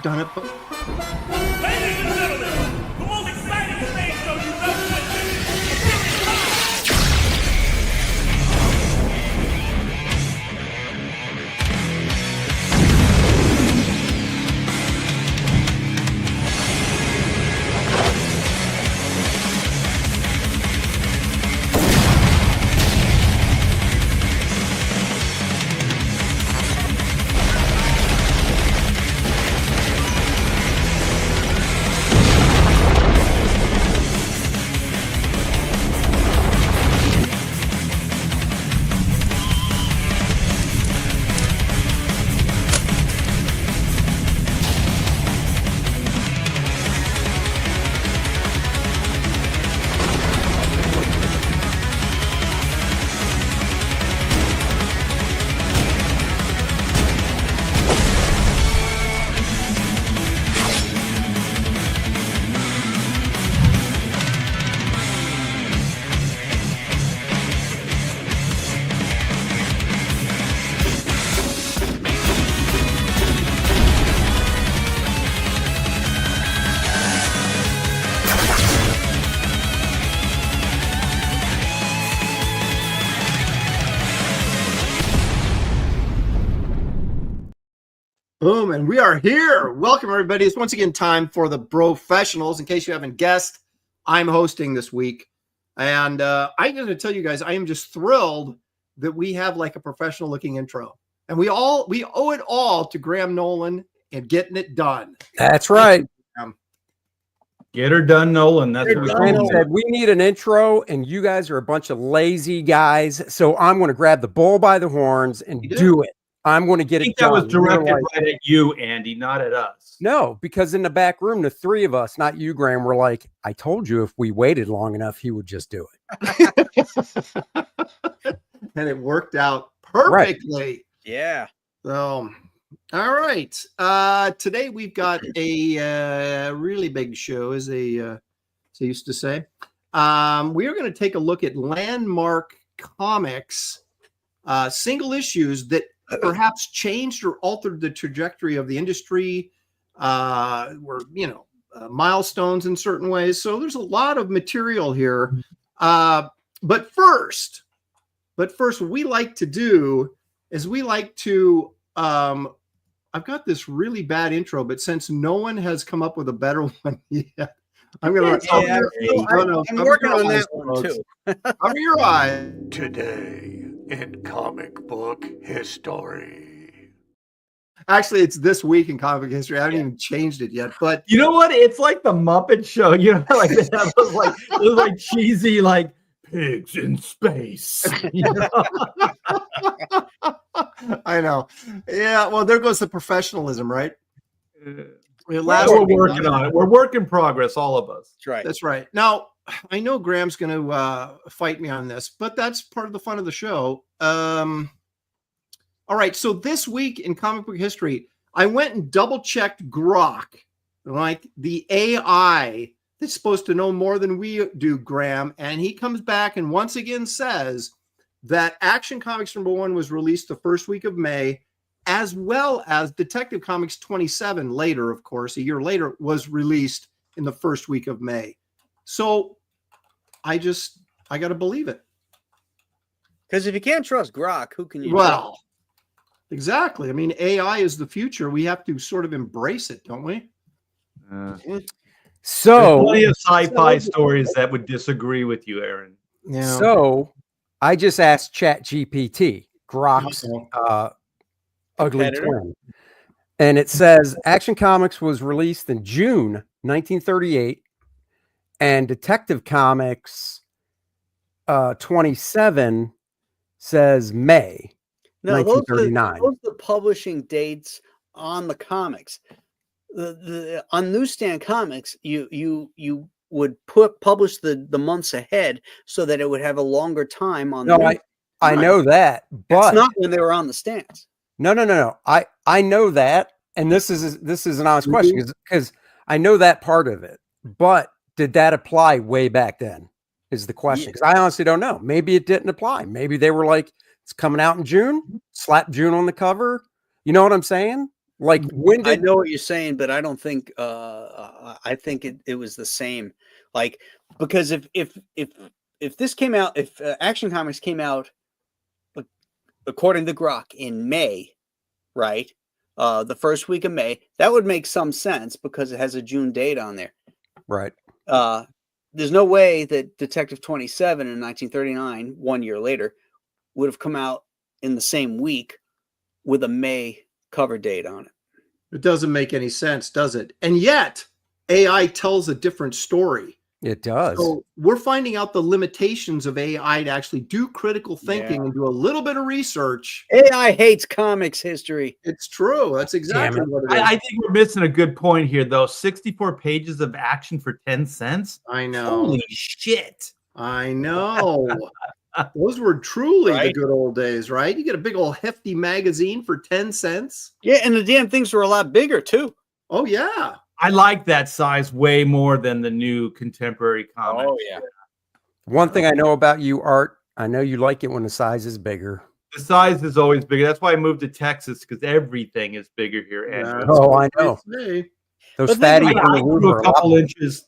done it. Ladies and gentlemen, the most exciting stage show you've ever Boom, and we are here. Welcome, everybody. It's once again time for the Brofessionals. In case you haven't guessed, I'm hosting this week. And I'm going to tell you guys, I am just thrilled that we have like a professional looking intro. And we owe it all to Graham Nolan and getting it done. That's right. Get her done, Nolan. That's what Graham said we need an intro, and you guys are a bunch of lazy guys. So I'm going to grab the bull by the horns and do it. I'm going to get it done. That was directed right at you, Andy, not at us. No, because in the back room, the three of us, not you, Graham, were like, I told you if we waited long enough, he would just do it. And it worked out perfectly. Right. Yeah. So, all right. Today we've got a really big show, as they used to say. We are going to take a look at landmark comics, single issues that perhaps changed or altered the trajectory of the industry, were, milestones in certain ways. So there's a lot of material here. But first, what we like to do is I've got this really bad intro, but since no one has come up with a better one yet, I'm going to. I'm working on that one too. Cover your eyes. Today in comic book history. Actually, it's this week in comic history. I haven't even changed it yet. But you know what? It's like the Muppet Show. You know, like they have those like cheesy like pigs in space. You know? I know. Yeah. Well, there goes the professionalism, right? We're working on it. We're work in progress, all of us. That's right. That's right. Now, I know Graham's going to fight me on this, but that's part of the fun of the show. All right. So this week in comic book history, I went and double checked Grok, like the AI that's supposed to know more than we do, Graham. And he comes back and once again says that Action Comics #1 was released the first week of May, as well as Detective Comics 27 later, of course, a year later, was released in the first week of May. So I got to believe it. Because if you can't trust Grok, who can you trust? Exactly. I mean, AI is the future. We have to sort of embrace it, don't we? So there's plenty of sci-fi stories that would disagree with you, Aaron. Yeah. So I just asked ChatGPT, Grok's ugly twin, and it says Action Comics was released in June 1938, and Detective Comics 27 says May 1939. Those are the publishing dates on the comics. On newsstand comics, you would publish the months ahead so that it would have a longer time on. No, I know that, but it's not when they were on the stands. No. I know that, and this is an honest question because I know that part of it. But did that apply way back then? Is the question, because I honestly don't know. Maybe it didn't apply. Maybe they were like, it's coming out in June, slap June on the cover. You know what I'm saying? Like when I did know what you're saying, but I don't think I think it was the same. Like, because if this came out, if Action Comics came out according to Grok in May, right? The first week of May, that would make some sense because it has a June date on there. right? There's no way that Detective 27 in 1939, 1 year later, would have come out in the same week with a May cover date on it. It doesn't make any sense, does it? And yet, AI tells a different story. It does. So we're finding out the limitations of AI to actually do critical thinking and do a little bit of research. AI hates comics history. It's true. That's exactly what it is. I think we're missing a good point here, though. 64 pages of action for 10 cents. I know. Holy shit. I know. Those were truly the Right? good old days, right? You get a big old hefty magazine for 10 cents. Yeah, and the damn things were a lot bigger too. Oh, yeah. I like that size way more than the new contemporary comics. Oh yeah. One thing I know about you, Art, I know you like it when the size is bigger. The size is always bigger. That's why I moved to Texas, because everything is bigger here. That's Oh, what I know. say. Those But then fatties I in the room grew are a a lot couple bigger. inches.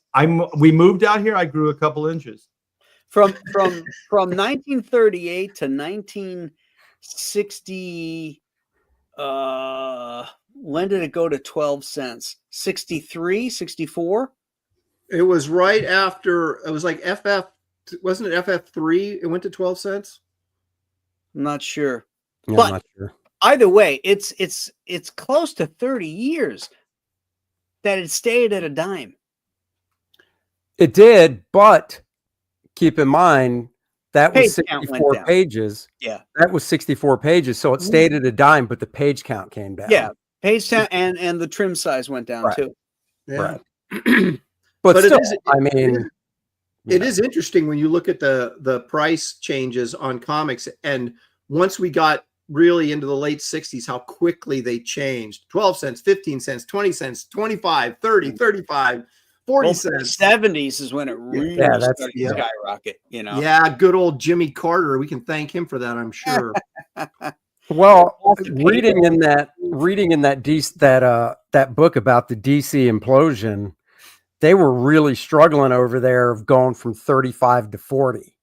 We moved out here. I grew a couple inches. From 1938 to 1960, when did it go to 12 cents? 63, 64? It was right after, it was like wasn't it FF3? It went to 12 cents. I'm not sure. Yeah, But- I'm not sure. Either way, it's close to 30 years that it stayed at a dime. It did, but keep in mind that was Page count went 64 down. pages. Yeah. That was 64 pages. So it stayed at a dime, but the page count came down. Yeah. Page count and the trim size went down Right. too. Yeah. But But it still, is- I mean, It is interesting when you look at the price changes on comics. And once we got really into the late 60s, how quickly they changed. 12 cents, 15 cents, 20 cents, 25, 30, 35, 40 Well, cents. 70s is when it really that's- started to yeah. skyrocket, you know. Yeah, good old Jimmy Carter. We can thank him for that, I'm sure. well, Off the reading in that that book about the DC implosion, they were really struggling over there of going from 35 to 40,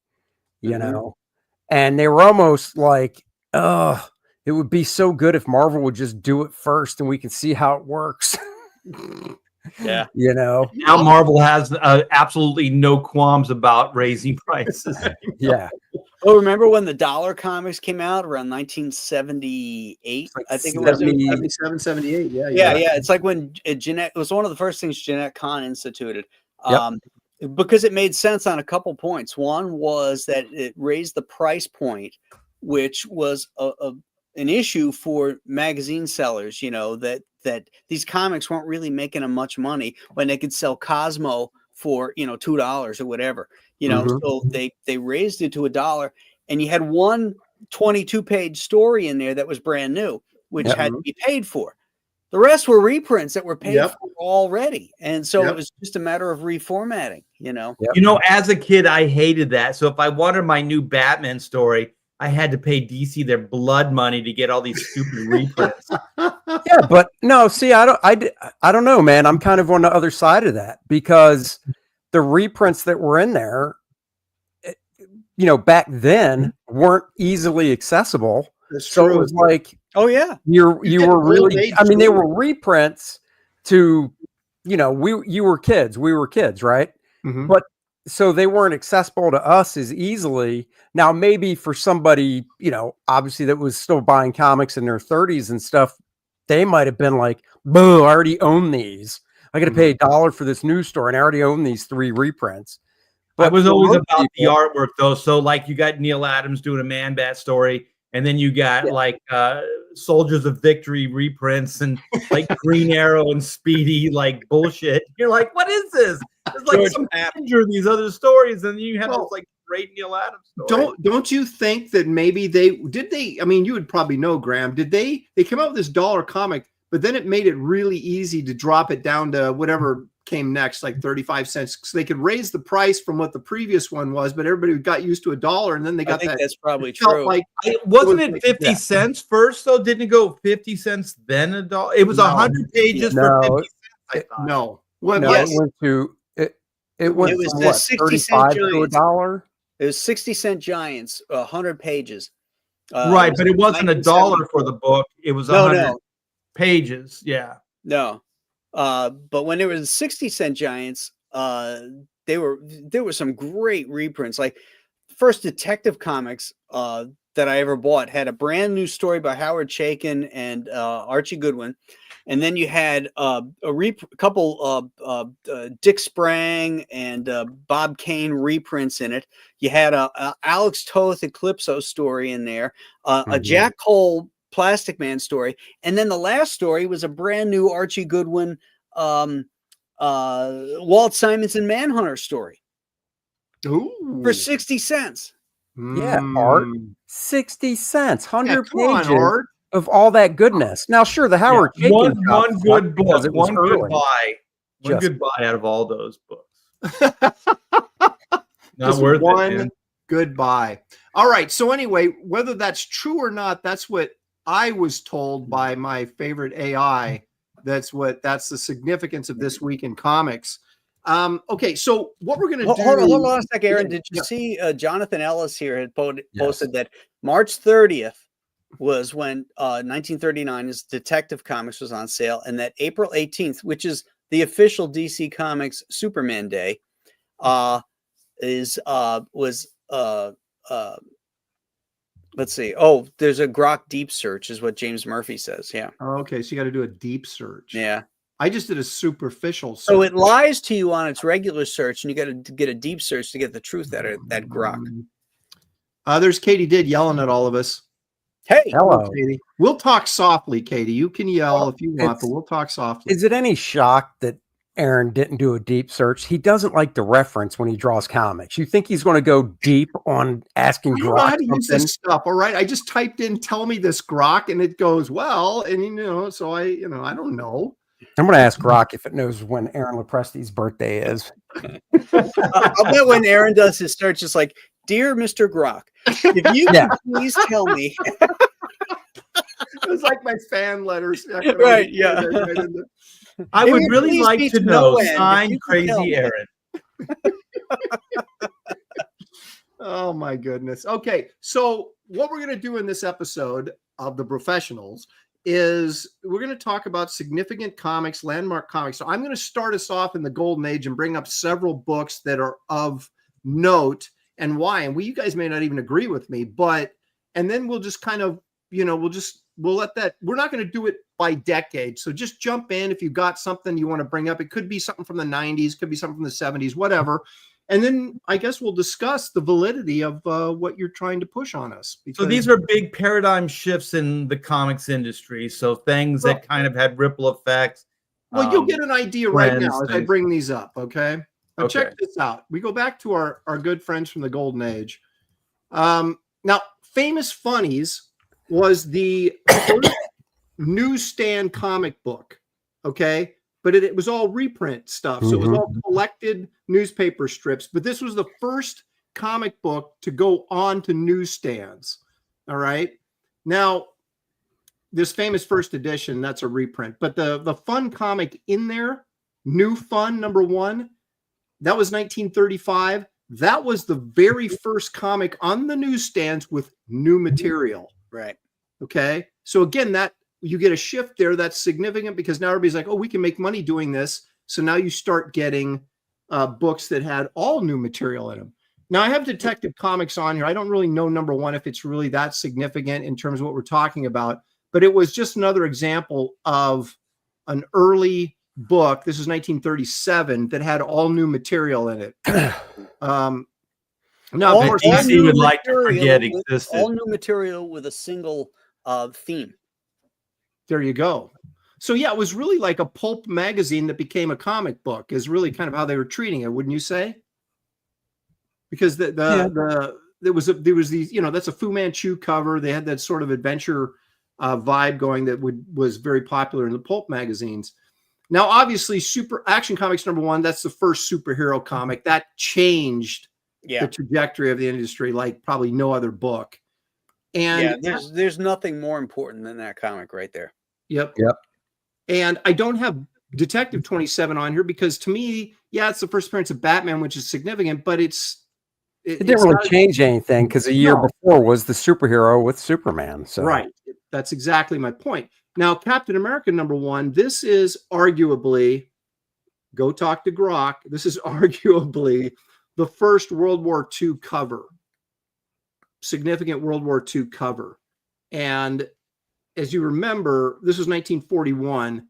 you Mhm. know, and they were almost like, oh, it would be so good if Marvel would just do it first and we can see how it works. Yeah. You know? Now Marvel has absolutely no qualms about raising prices. Yeah. Oh, remember when the dollar comics came out around 1978? like I think it was. 77, 78. Yeah. Yeah. It's like when Jeanette, it was one of the first things Jeanette Kahn instituted. Yep. Because it made sense on a couple points. One was that it raised the price point, which was an issue for magazine sellers, you know, that these comics weren't really making them much money when they could sell Cosmo for, you know, $2 or whatever, you know. Mhm. So they raised it to $1, and you had one 22-page story in there that was brand new, which Yep. had to be paid for. The rest were reprints that were paid Yep. for already. And so Yep. it was just a matter of reformatting, you know. Yep. You know, as a kid, I hated that. So if I wanted my new Batman story, I had to pay DC their blood money to get all these stupid reprints. Yeah, but no, see, I don't know, man. I'm kind of on the other side of that because the reprints that were in there, you know, back then weren't easily accessible. That's So it true. was like Oh yeah. you get were really, old-age I mean, they stories. were reprints to, you know, you were kids, we were kids, right? Mhm. But so they weren't accessible to us as easily. Now, maybe for somebody, you know, obviously that was still buying comics in their 30s and stuff, they might have been like, boo, I already own these. I got to pay $1 for this news store, and I already own these 3 reprints. But it was for always most about the people- artwork, though. So, like, you got Neil Adams doing a Man-Bat story, and then you got, like, Soldiers of Victory reprints and, like, Green Arrow and Speedy, like, bullshit. You're like, what is this? There's, like, George some Knapp. danger in these other stories, and you have Well, this, like, great Neil Adams story. Don't you think that maybe they I mean, you would probably know, Graham, did they came out with this dollar comic, but then it made it really easy to drop it down to whatever came next, like 35 cents. So they could raise the price from what the previous one was, but everybody got used to $1, and then they got that. That's probably it felt true. Like Wasn't it 50 cents first, though? Didn't it go 50 cents, then $1? It was 100 pages for 50 cents, I thought. No. It went to it went It was from the what, 60-cent 35 to giants. $1? It was 60-cent giants, 100 pages. Right, but it wasn't $1 for the book. It was 100 pages. Yeah. No. But when there was 60-cent giants, there were some great reprints. Like first Detective Comics that I ever bought had a brand new story by Howard Chaykin and Archie Goodwin. And then you had a couple Dick Sprang and Bob Kane reprints in it. You had a Alex Toth Eclipso story in there, a Jack Cole Plastic Man story, and then the last story was a brand new Archie Goodwin, Walt Simonson Manhunter story. Ooh. For 60 cents. Yeah, Art, 60 cents, 100 pages. Art. Of all that goodness. Now, sure, the Howard Chaykin one good book, one good buy, out of all those books. Not worth it, man. Good buy. All right. So anyway, whether that's true or not, that's what I was told by my favorite AI. That's the significance of this week in comics. Okay, so what we're going to do? Hold on a second, Aaron. Did you see Jonathan Ellis here had posted that March 30th was when 1939 is Detective Comics was on sale, and that April 18th, which is the official DC Comics Superman Day, let's see. Oh, there's a Grok deep search, is what James Murphy says. Yeah. Okay, so you got to do a deep search. Yeah. I just did a superficial search. So it lies to you on its regular search, and you got to get a deep search to get the truth out of that Grok. There's Katie Did yelling at all of us. Hey, hello, Katie. We'll talk softly, Katie. You can yell if you want, but we'll talk softly. Is it any shock that Aaron didn't do a deep search? He doesn't like the reference when he draws comics. You think he's going to go deep on asking Grok? I don't know how to use this stuff. All right, I just typed in "tell me this, Grok," and it goes well. And so I don't know. I'm going to ask Grok if it knows when Aaron Lopresti's birthday is. I'll bet when Aaron does his search, it's like, "Dear Mr. Grok, if you can please tell me." It was like my fan letters. Right, yeah. I would really like to know, signed Crazy Aaron. Oh my goodness. Okay, so what we're going to do in this episode of the Brofessionals is we're going to talk about significant comics, landmark comics. So I'm going to start us off in the golden age and bring up several books that are of note and why. And you guys may not even agree with me, and then we'll just kind of, we'll let that, we're not going to do it by decade. So just jump in if you've got something you want to bring up. It could be something from the 90s, could be something from the 70s, whatever. And then I guess we'll discuss the validity of what you're trying to push on us. So these are big paradigm shifts in the comics industry. So things that kind of had ripple effects. Well, you'll get an idea right now as I bring these up. Okay. Now check this out. We go back to our good friends from the golden age. Now, Famous Funnies was the first newsstand comic book. Okay. But it was all reprint stuff. So it was all collected newspaper strips. But this was the first comic book to go on to newsstands. All right. Now, this famous first edition, that's a reprint. But the fun comic in there, New Fun #1, that was 1935. That was the very first comic on the newsstands with new material. Right. Okay. So again, that you get a shift there that's significant because now everybody's like, oh, we can make money doing this. So now you start getting books that had all new material in them. Now I have Detective Comics on here. I don't really know #1 if it's really that significant in terms of what we're talking about, but it was just another example of an early book. This is 1937 that had all new material in it. Now, of course, DC would like to forget existed. All new material with a single theme. There you go. So yeah, it was really like a pulp magazine that became a comic book is really kind of how they were treating it, wouldn't you say? Because there was these, that's a Fu Manchu cover. They had that sort of adventure vibe going that was very popular in the pulp magazines. Now, obviously, Super Action Comics #1, that's the first superhero comic that changed the trajectory of the industry like probably no other book. And there's nothing more important than that comic right there. Yep. And I don't have Detective 27 on here because to me, it's the first appearance of Batman, which is significant, but it didn't really change anything because a year before was the superhero with Superman. So right. That's exactly my point. Now, Captain America #1, this is arguably, go talk to Grok, this is arguably the first World War II cover, significant World War II cover. And as you remember, this was 1941.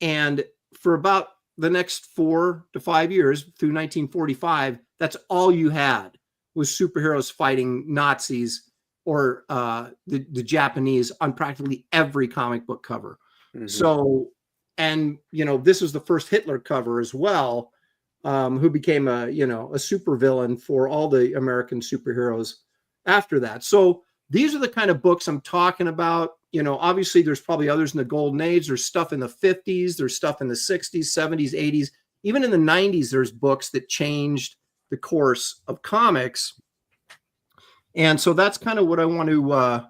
And for about the next 4 to 5 years through 1945, that's all you had was superheroes fighting Nazis or the Japanese on practically every comic book cover. So, and, this was the first Hitler cover as well, who became a supervillain for all the American superheroes after that. So these are the kind of books I'm talking about. Obviously there's probably others in the golden age. There's stuff in the 50s, there's stuff in the 60s, 70s, 80s, even in the 90s, there's books that changed the course of comics. And so that's kind of what I want to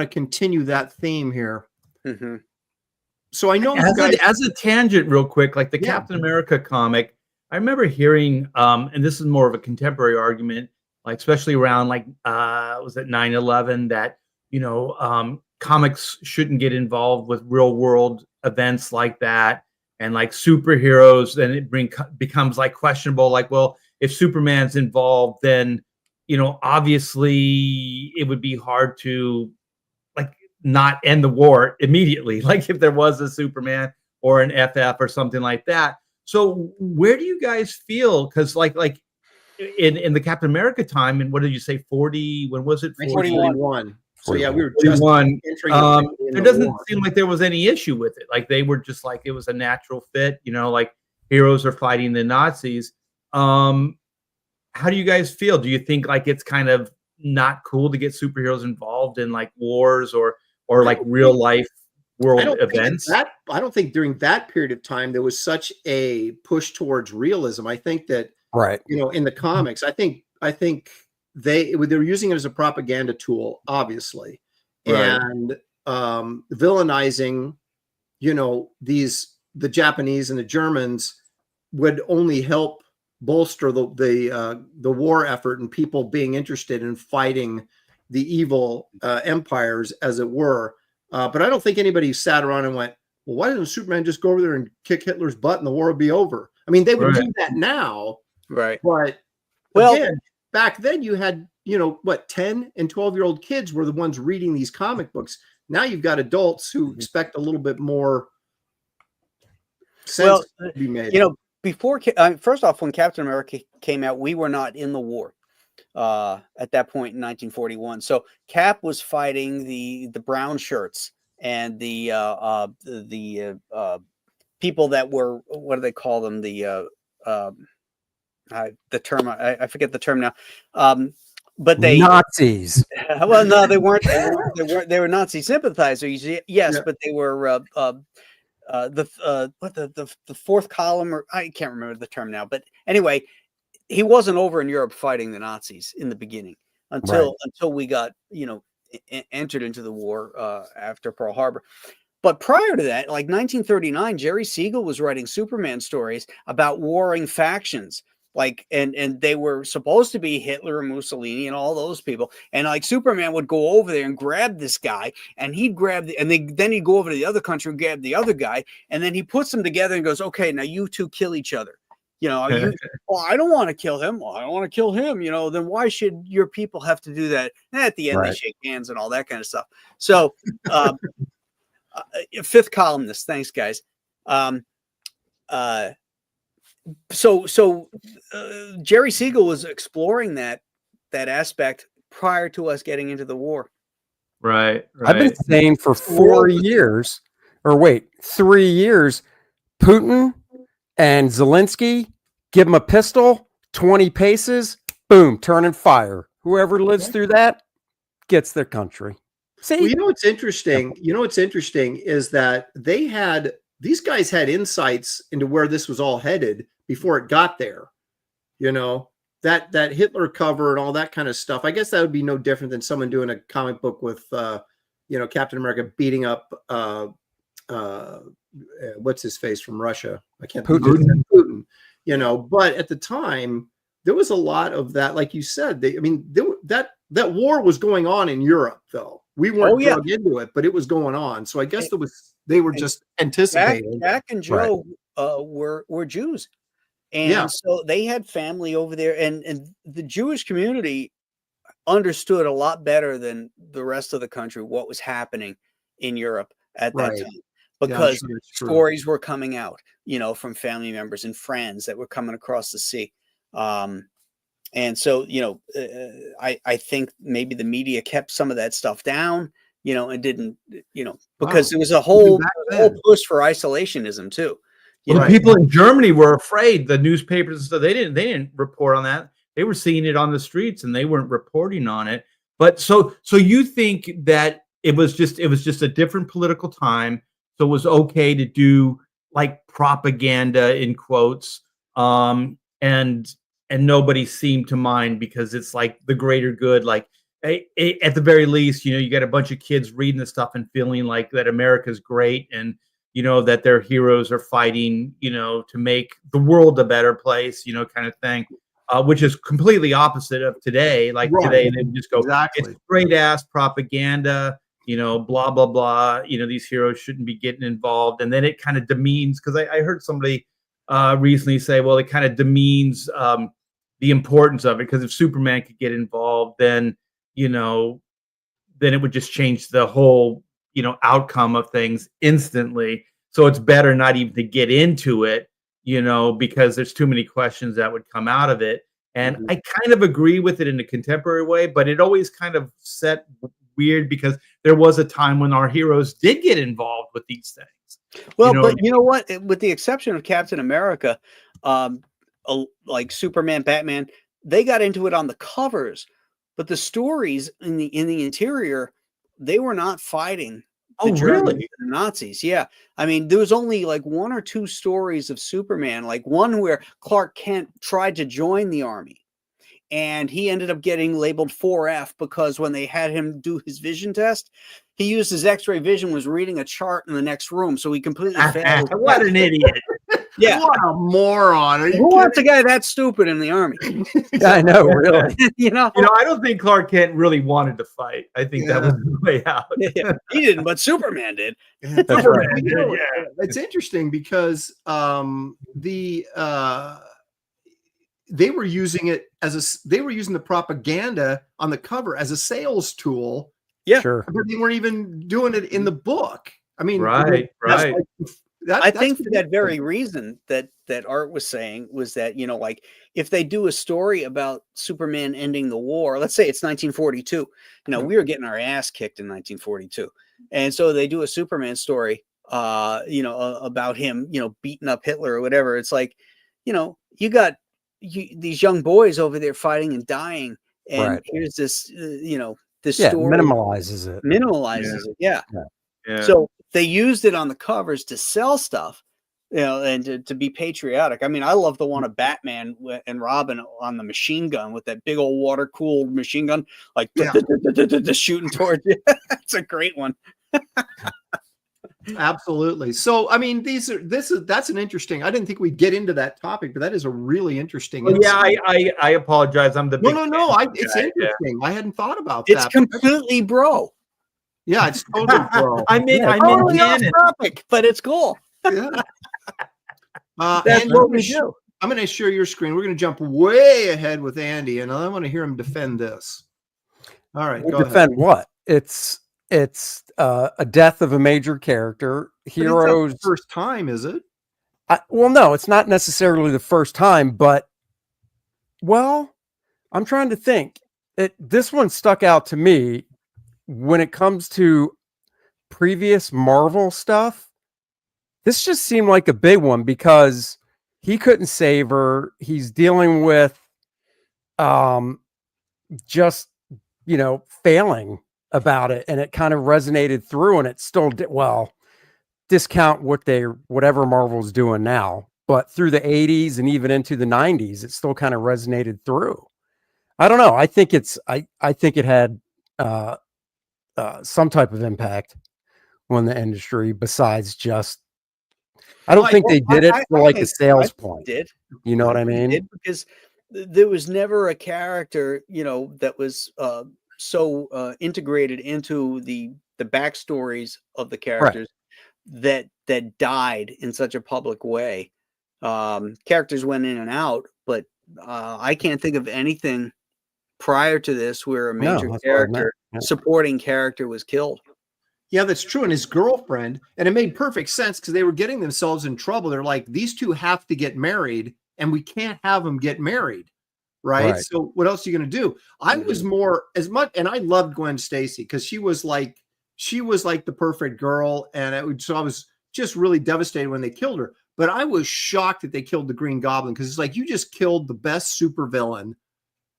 continue that theme here. So I know as a tangent real quick, like the Captain America comic, I remember hearing, and this is more of a contemporary argument, like especially around like, was it 9/11 that, comics shouldn't get involved with real world events like that. And like superheroes, then it becomes like questionable. Like, well, if Superman's involved, then, obviously it would be hard to like not end the war immediately. Like if there was a Superman or an FF or something like that. So where do you guys feel? Because like in the Captain America time, and what did you say, 40? When was it? 41. So we were just 41. There doesn't seem like there was any issue with it. Like they were just like it was a natural fit. Like heroes are fighting the Nazis. How do you guys feel? Do you think like it's kind of not cool to get superheroes involved in like wars or like real life world events? I don't think during that period of time there was such a push towards realism. I think that in the comics, I think they were using it as a propaganda tool, obviously, and villainizing, the Japanese and the Germans would only help bolster the war effort and people being interested in fighting the evil empires, as it were. But I don't think anybody sat around and went, well, why doesn't Superman just go over there and kick Hitler's butt and the war would be over? I mean, they would do that now. Right. But again, back then you had, 10 and 12-year-old kids were the ones reading these comic books. Now you've got adults who expect a little bit more sense to be made. Before, first off, when Captain America came out, we were not in the war at that point in 1941. So Cap was fighting the brown shirts and the people that were, what do they call them? The term, I forget the term now. But they Nazis. Well, no, they weren't. They were Nazi sympathizers. Yes, but they were the fourth column, or I can't remember the term now. But anyway, he wasn't over in Europe fighting the Nazis in the beginning until we got entered into the war after Pearl Harbor. But prior to that, like 1939, Jerry Siegel was writing Superman stories about warring factions. Like, and they were supposed to be Hitler and Mussolini and all those people. And like Superman would go over there and grab this guy, and he'd grab then he'd go over to the other country and grab the other guy. And then he puts them together and goes, okay, now you two kill each other. Well, I don't want to kill him. Well, I don't want to kill him. Then why should your people have to do that? And at the end, they shake hands and all that kind of stuff. So, fifth columnist. Thanks, guys. So Jerry Siegel was exploring that aspect prior to us getting into the war. Right. I've been saying for 3 years, Putin and Zelensky, give them a pistol, 20 paces, boom, turn and fire. Whoever lives through that gets their country. See, Well, what's interesting? What's interesting is that these guys had insights into where this was all headed before it got there. That Hitler cover and all that kind of stuff. I guess that would be no different than someone doing a comic book with, Captain America beating up, what's his face from Russia? I can't think of Putin. But at the time, there was a lot of that, like you said. That war was going on in Europe, though. We weren't drugged into it, but it was going on. So I guess they were just anticipating. Jack and Joe were Jews. And so they had family over there, and the Jewish community understood a lot better than the rest of the country what was happening in Europe at that time, because stories were coming out, from family members and friends that were coming across the sea. And so, I think maybe the media kept some of that stuff down, and didn't, because there was a whole push for isolationism too. Well, the people in Germany were afraid. The newspapers and stuff, they didn't report on that. They were seeing it on the streets and they weren't reporting on it. But so you think that it was just a different political time. So it was okay to do like propaganda in quotes. And nobody seemed to mind because it's like the greater good. Like at the very least, you got a bunch of kids reading this stuff and feeling like that America's great, and that their heroes are fighting, to make the world a better place, kind of thing, which is completely opposite of today. Like today, they just go, it's straight ass propaganda, blah, blah, blah. These heroes shouldn't be getting involved. And then it kind of demeans, because I heard somebody recently say, well, it kind of demeans the importance of it, because if Superman could get involved, then, then it would just change the whole outcome of things instantly. So it's better not even to get into it, because there's too many questions that would come out of it. And I kind of agree with it in a contemporary way, but it always kind of set weird because there was a time when our heroes did get involved with these things. Well, but you know what? With the exception of Captain America, like Superman, Batman, they got into it on the covers, but the stories in the interior, they were not fighting the Germans, the Nazis. Yeah. I mean, there was only like one or two stories of Superman, like one where Clark Kent tried to join the army and he ended up getting labeled 4F because when they had him do his vision test, he used his X-ray vision, was reading a chart in the next room. So he completely failed. What an idiot. Yeah. What a moron. Who wants a guy that stupid in the army? I know, really. I don't think Clark Kent really wanted to fight. I think that was the way out. He didn't, but Superman did. That's right. It's interesting because they were using it they were using the propaganda on the cover as a sales tool. Yeah, sure. But they weren't even doing it in the book. I mean, right. I think for that very reason that Art was saying was that, like if they do a story about Superman ending the war, let's say it's 1942, we were getting our ass kicked in 1942. And so they do a Superman story, about him, beating up Hitler or whatever. It's like, you got these young boys over there fighting and dying. And here's this, this story minimalizes it. Yeah. So they used it on the covers to sell stuff, and to be patriotic. I mean, I love the one of Batman and Robin on the machine gun with that big old water cooled machine gun, like shooting towards you. It's a great one. Absolutely. So, I mean, that's an interesting. I didn't think we'd get into that topic, but that is a really interesting. Well, I apologize. I'm the big no. It's interesting. I hadn't thought about that. It's completely bro. Yeah, it's totally bro. I'm in off topic, but it's cool. Yeah. That's what we do. I'm going to share your screen. We're going to jump way ahead with Andy, and I want to hear him defend this. All right, go defend ahead. What? It's a death of a major character. Heroes. It's not the first time, is it? Well, no, it's not necessarily the first time, but I'm trying to think. This one stuck out to me when it comes to previous Marvel stuff. This just seemed like a big one because he couldn't save her. He's dealing with just, failing about it, and it kind of resonated through, and it still did. Well, discount whatever Marvel's doing now, but through the 80s and even into the 90s, it still kind of resonated through. I don't know. I think I think it had some type of impact on the industry besides just. I don't think they did it for like a sales point. Did you know what I mean? Did, because there was never a character, that was so integrated into the backstories of the characters that died in such a public way. Characters went in and out, but I can't think of anything prior to this where a major character, supporting character, was killed. Yeah, that's true. And his girlfriend, and it made perfect sense because they were getting themselves in trouble. They're like, these two have to get married, and we can't have them get married. Right. So what else are you going to do? I was more as much, and I loved Gwen Stacy because she was like the perfect girl. And so I was just really devastated when they killed her. But I was shocked that they killed the Green Goblin because it's like, you just killed the best supervillain.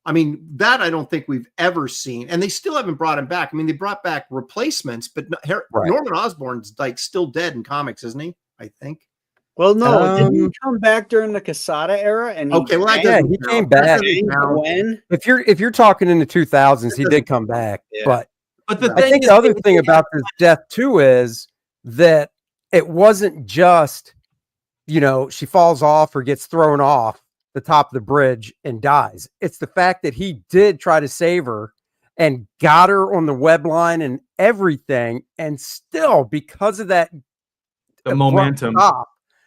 I mean, that I don't think we've ever seen. And they still haven't brought him back. I mean, they brought back replacements, but Norman Osborn's like still dead in comics, isn't he? I think. Well, no, didn't he come back during the Quesada era? And he came back. If you're talking in the 2000s, he did come back. Yeah. But I think the other thing about this death too is that it wasn't just, she falls off or gets thrown off the top of the bridge and dies. It's the fact that he did try to save her and got her on the web line and everything, and still, because of that, the momentum.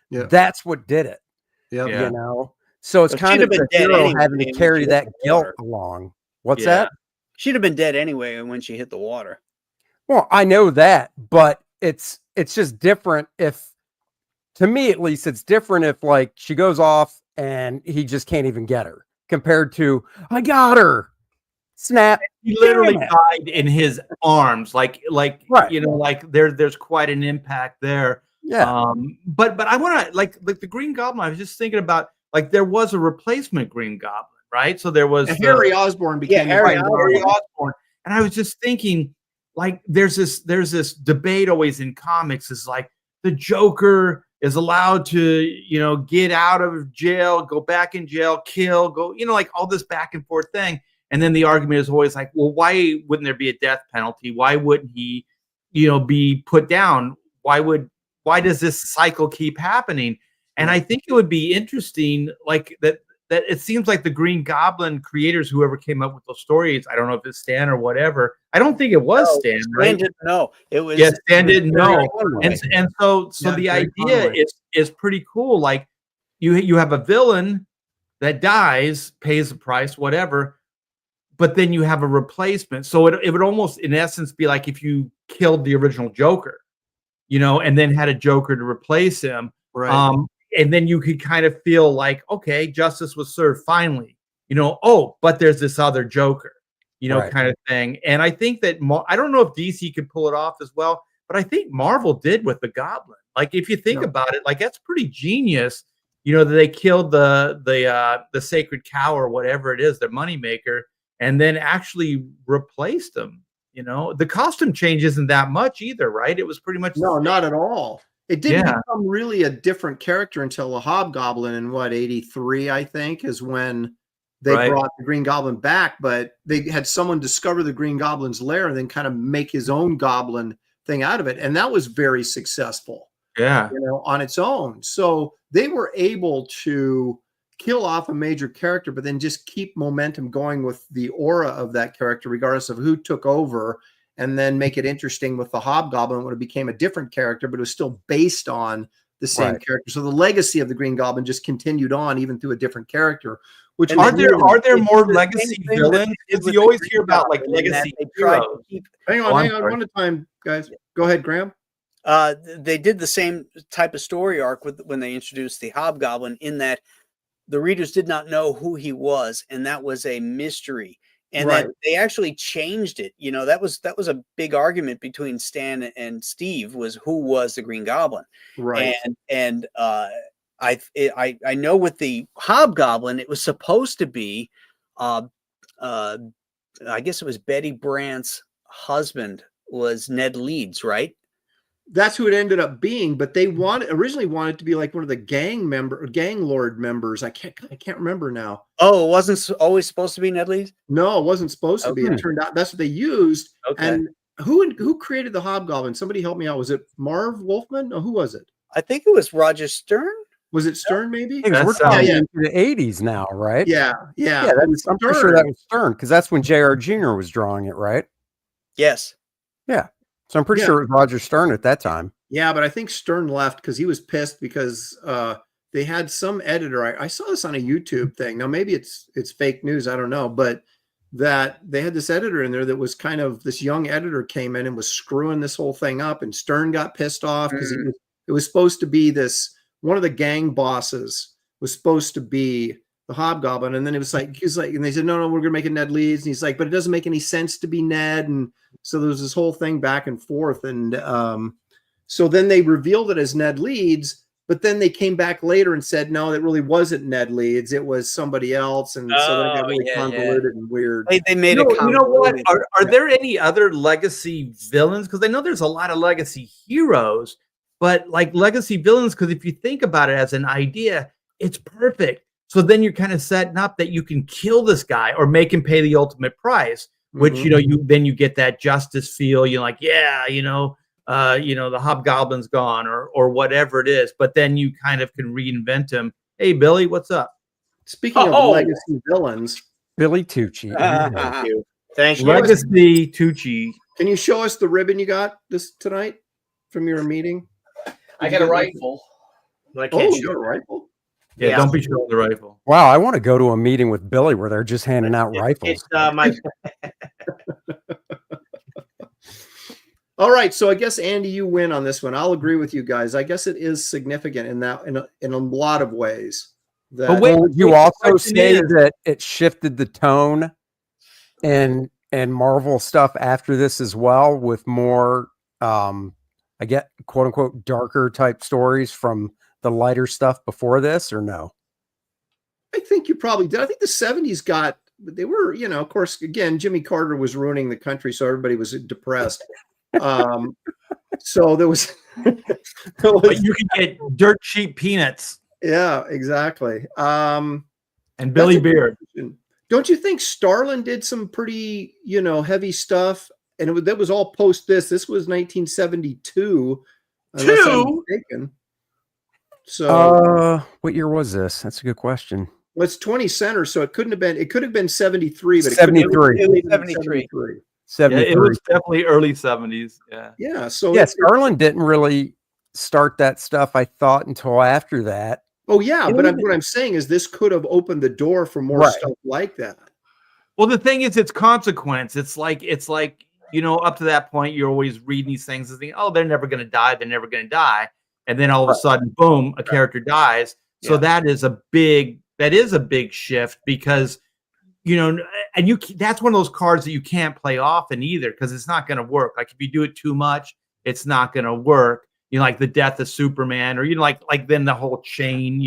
That's what did it. Yeah. So it's kind of the hero having to carry that guilt along. What's that? She'd have been dead anyway when she hit the water. Well, I know that, but it's just different to me at least, it's different if like she goes off and he just can't even get her compared to, I got her. Snap. He literally died in his arms. Like there's quite an impact there. Yeah. But I want to like the Green Goblin. I was just thinking about like there was a replacement Green Goblin, right? So there was Harry Osborn became Harry Osborn, and I was just thinking like there's this debate always in comics is like the Joker is allowed to get out of jail, go back in jail, kill, go like all this back and forth thing, and then the argument is always like, well, why wouldn't there be a death penalty? Why wouldn't he be put down? Why does this cycle keep happening? And I think it would be interesting, like that it seems like the Green Goblin creators, whoever came up with those stories, I don't know if it's Stan or whatever. I don't think it was Stan, right? Stan didn't know. It was Stan didn't know. And so the idea is pretty cool. Like you have a villain that dies, pays the price, whatever, but then you have a replacement. So it would almost, in essence, be like if you killed the original Joker, and then had a Joker to replace him. Right. And then you could kind of feel like, okay, justice was served finally, but there's this other Joker, kind of thing. And I think that, I don't know if DC could pull it off as well, but I think Marvel did with the Goblin. Like, if you think about it, like that's pretty genius, that they killed the sacred cow or whatever it is, their moneymaker, and then actually replaced them. The costume change isn't that much either, right? It was pretty much not at all. It didn't become really a different character until the Hobgoblin in 83, I think, is when they brought the Green Goblin back. But they had someone discover the Green Goblin's lair and then kind of make his own Goblin thing out of it, and that was very successful. Yeah, on its own. So they were able to kill off a major character, but then just keep momentum going with the aura of that character, regardless of who took over. And then make it interesting with the Hobgoblin when it became a different character, but it was still based on the same character. So the legacy of the Green Goblin just continued on even through a different character. Which are there more legacy villains? Because you always hear about like legacy heroes. Hang on one at a time, guys. Go ahead, Graham. They did the same type of story arc when they introduced the Hobgoblin, in that the readers did not know who he was, and that was a mystery. And then they actually changed it. That was a big argument between Stan and Steve, was who was the Green Goblin. Right. And I know with the Hobgoblin, it was supposed to be, I guess it was Betty Brant's husband was Ned Leeds, right? That's who it ended up being, but they originally wanted to be like one of the gang lord members. I can't remember now. Oh, it wasn't always supposed to be Ned Leeds? No, it wasn't supposed to be. It turned out that's what they used. Okay. And who created the Hobgoblin? Somebody help me out. Was it Marv Wolfman? No, who was it? I think it was Roger Stern. Was it Stern? Maybe. We're talking into the 80s now, right? Yeah. I'm pretty sure that was Stern because that's when J.R. Jr. was drawing it, right? Yes. Yeah. So I'm pretty sure it was Roger Stern at that time. Yeah, but I think Stern left because he was pissed because they had some editor. I saw this on a YouTube thing. Now maybe it's fake news. I don't know, but that they had this editor in there that was kind of this young editor came in and was screwing this whole thing up, and Stern got pissed off because it was supposed to be this one of the gang bosses was supposed to be the Hobgoblin, and then he's like, and they said, no, we're gonna make it Ned Leeds, and he's like, but it doesn't make any sense to be Ned, and so there was this whole thing back and forth, and so then they revealed it as Ned Leeds, but then they came back later and said, no, it really wasn't Ned Leeds, it was somebody else, and so that got really convoluted and weird. They made it. You know what? Are there any other legacy villains? Because I know there's a lot of legacy heroes, but like legacy villains, because if you think about it as an idea, it's perfect. So then you're kind of setting up that you can kill this guy or make him pay the ultimate price, which, you get that justice feel. You're like, the Hobgoblin's gone or whatever it is. But then you kind of can reinvent him. Hey, Billy, what's up? Speaking of legacy villains, Billy Tucci. Thank you. Legacy Tucci. Can you show us the ribbon you got tonight from your meeting? I got a rifle. I can't show a rifle. Yeah, don't be showing the rifle. Wow, I want to go to a meeting with Billy where they're just handing out rifles. It's my. All right, so I guess Andy, you win on this one. I'll agree with you guys. I guess it is significant in a lot of ways. But you also say that it shifted the tone and Marvel stuff after this as well, with more, I get quote unquote darker type stories from the lighter stuff before this, or no? I think you probably did. I think the 70s they were, of course, again, Jimmy Carter was ruining the country, so everybody was depressed. So there was, but you can get dirt cheap peanuts. Yeah, exactly. And Billy Beard. Don't you think Starlin did some pretty, heavy stuff? And that was all post this. This was 1972. Unless I'm mistaken. So what year was this? That's a good question. Well, it's 20 center, so it could have been 73, but 73. It was 73. 73. It was definitely early 70s. Yeah. Yeah. So Starlin didn't really start that stuff, I thought, until after that. Oh yeah, but what I'm saying is this could have opened the door for more stuff like that. Well, the thing is, it's consequence. It's like up to that point, you're always reading these things and thinking, oh, they're never going to die. They're never going to die. And then all of a sudden, boom, a character dies. So that is a big shift because, and that's one of those cards that you can't play often either, because it's not going to work. Like if you do it too much, it's not going to work. Like the death of Superman, or like then the whole chain,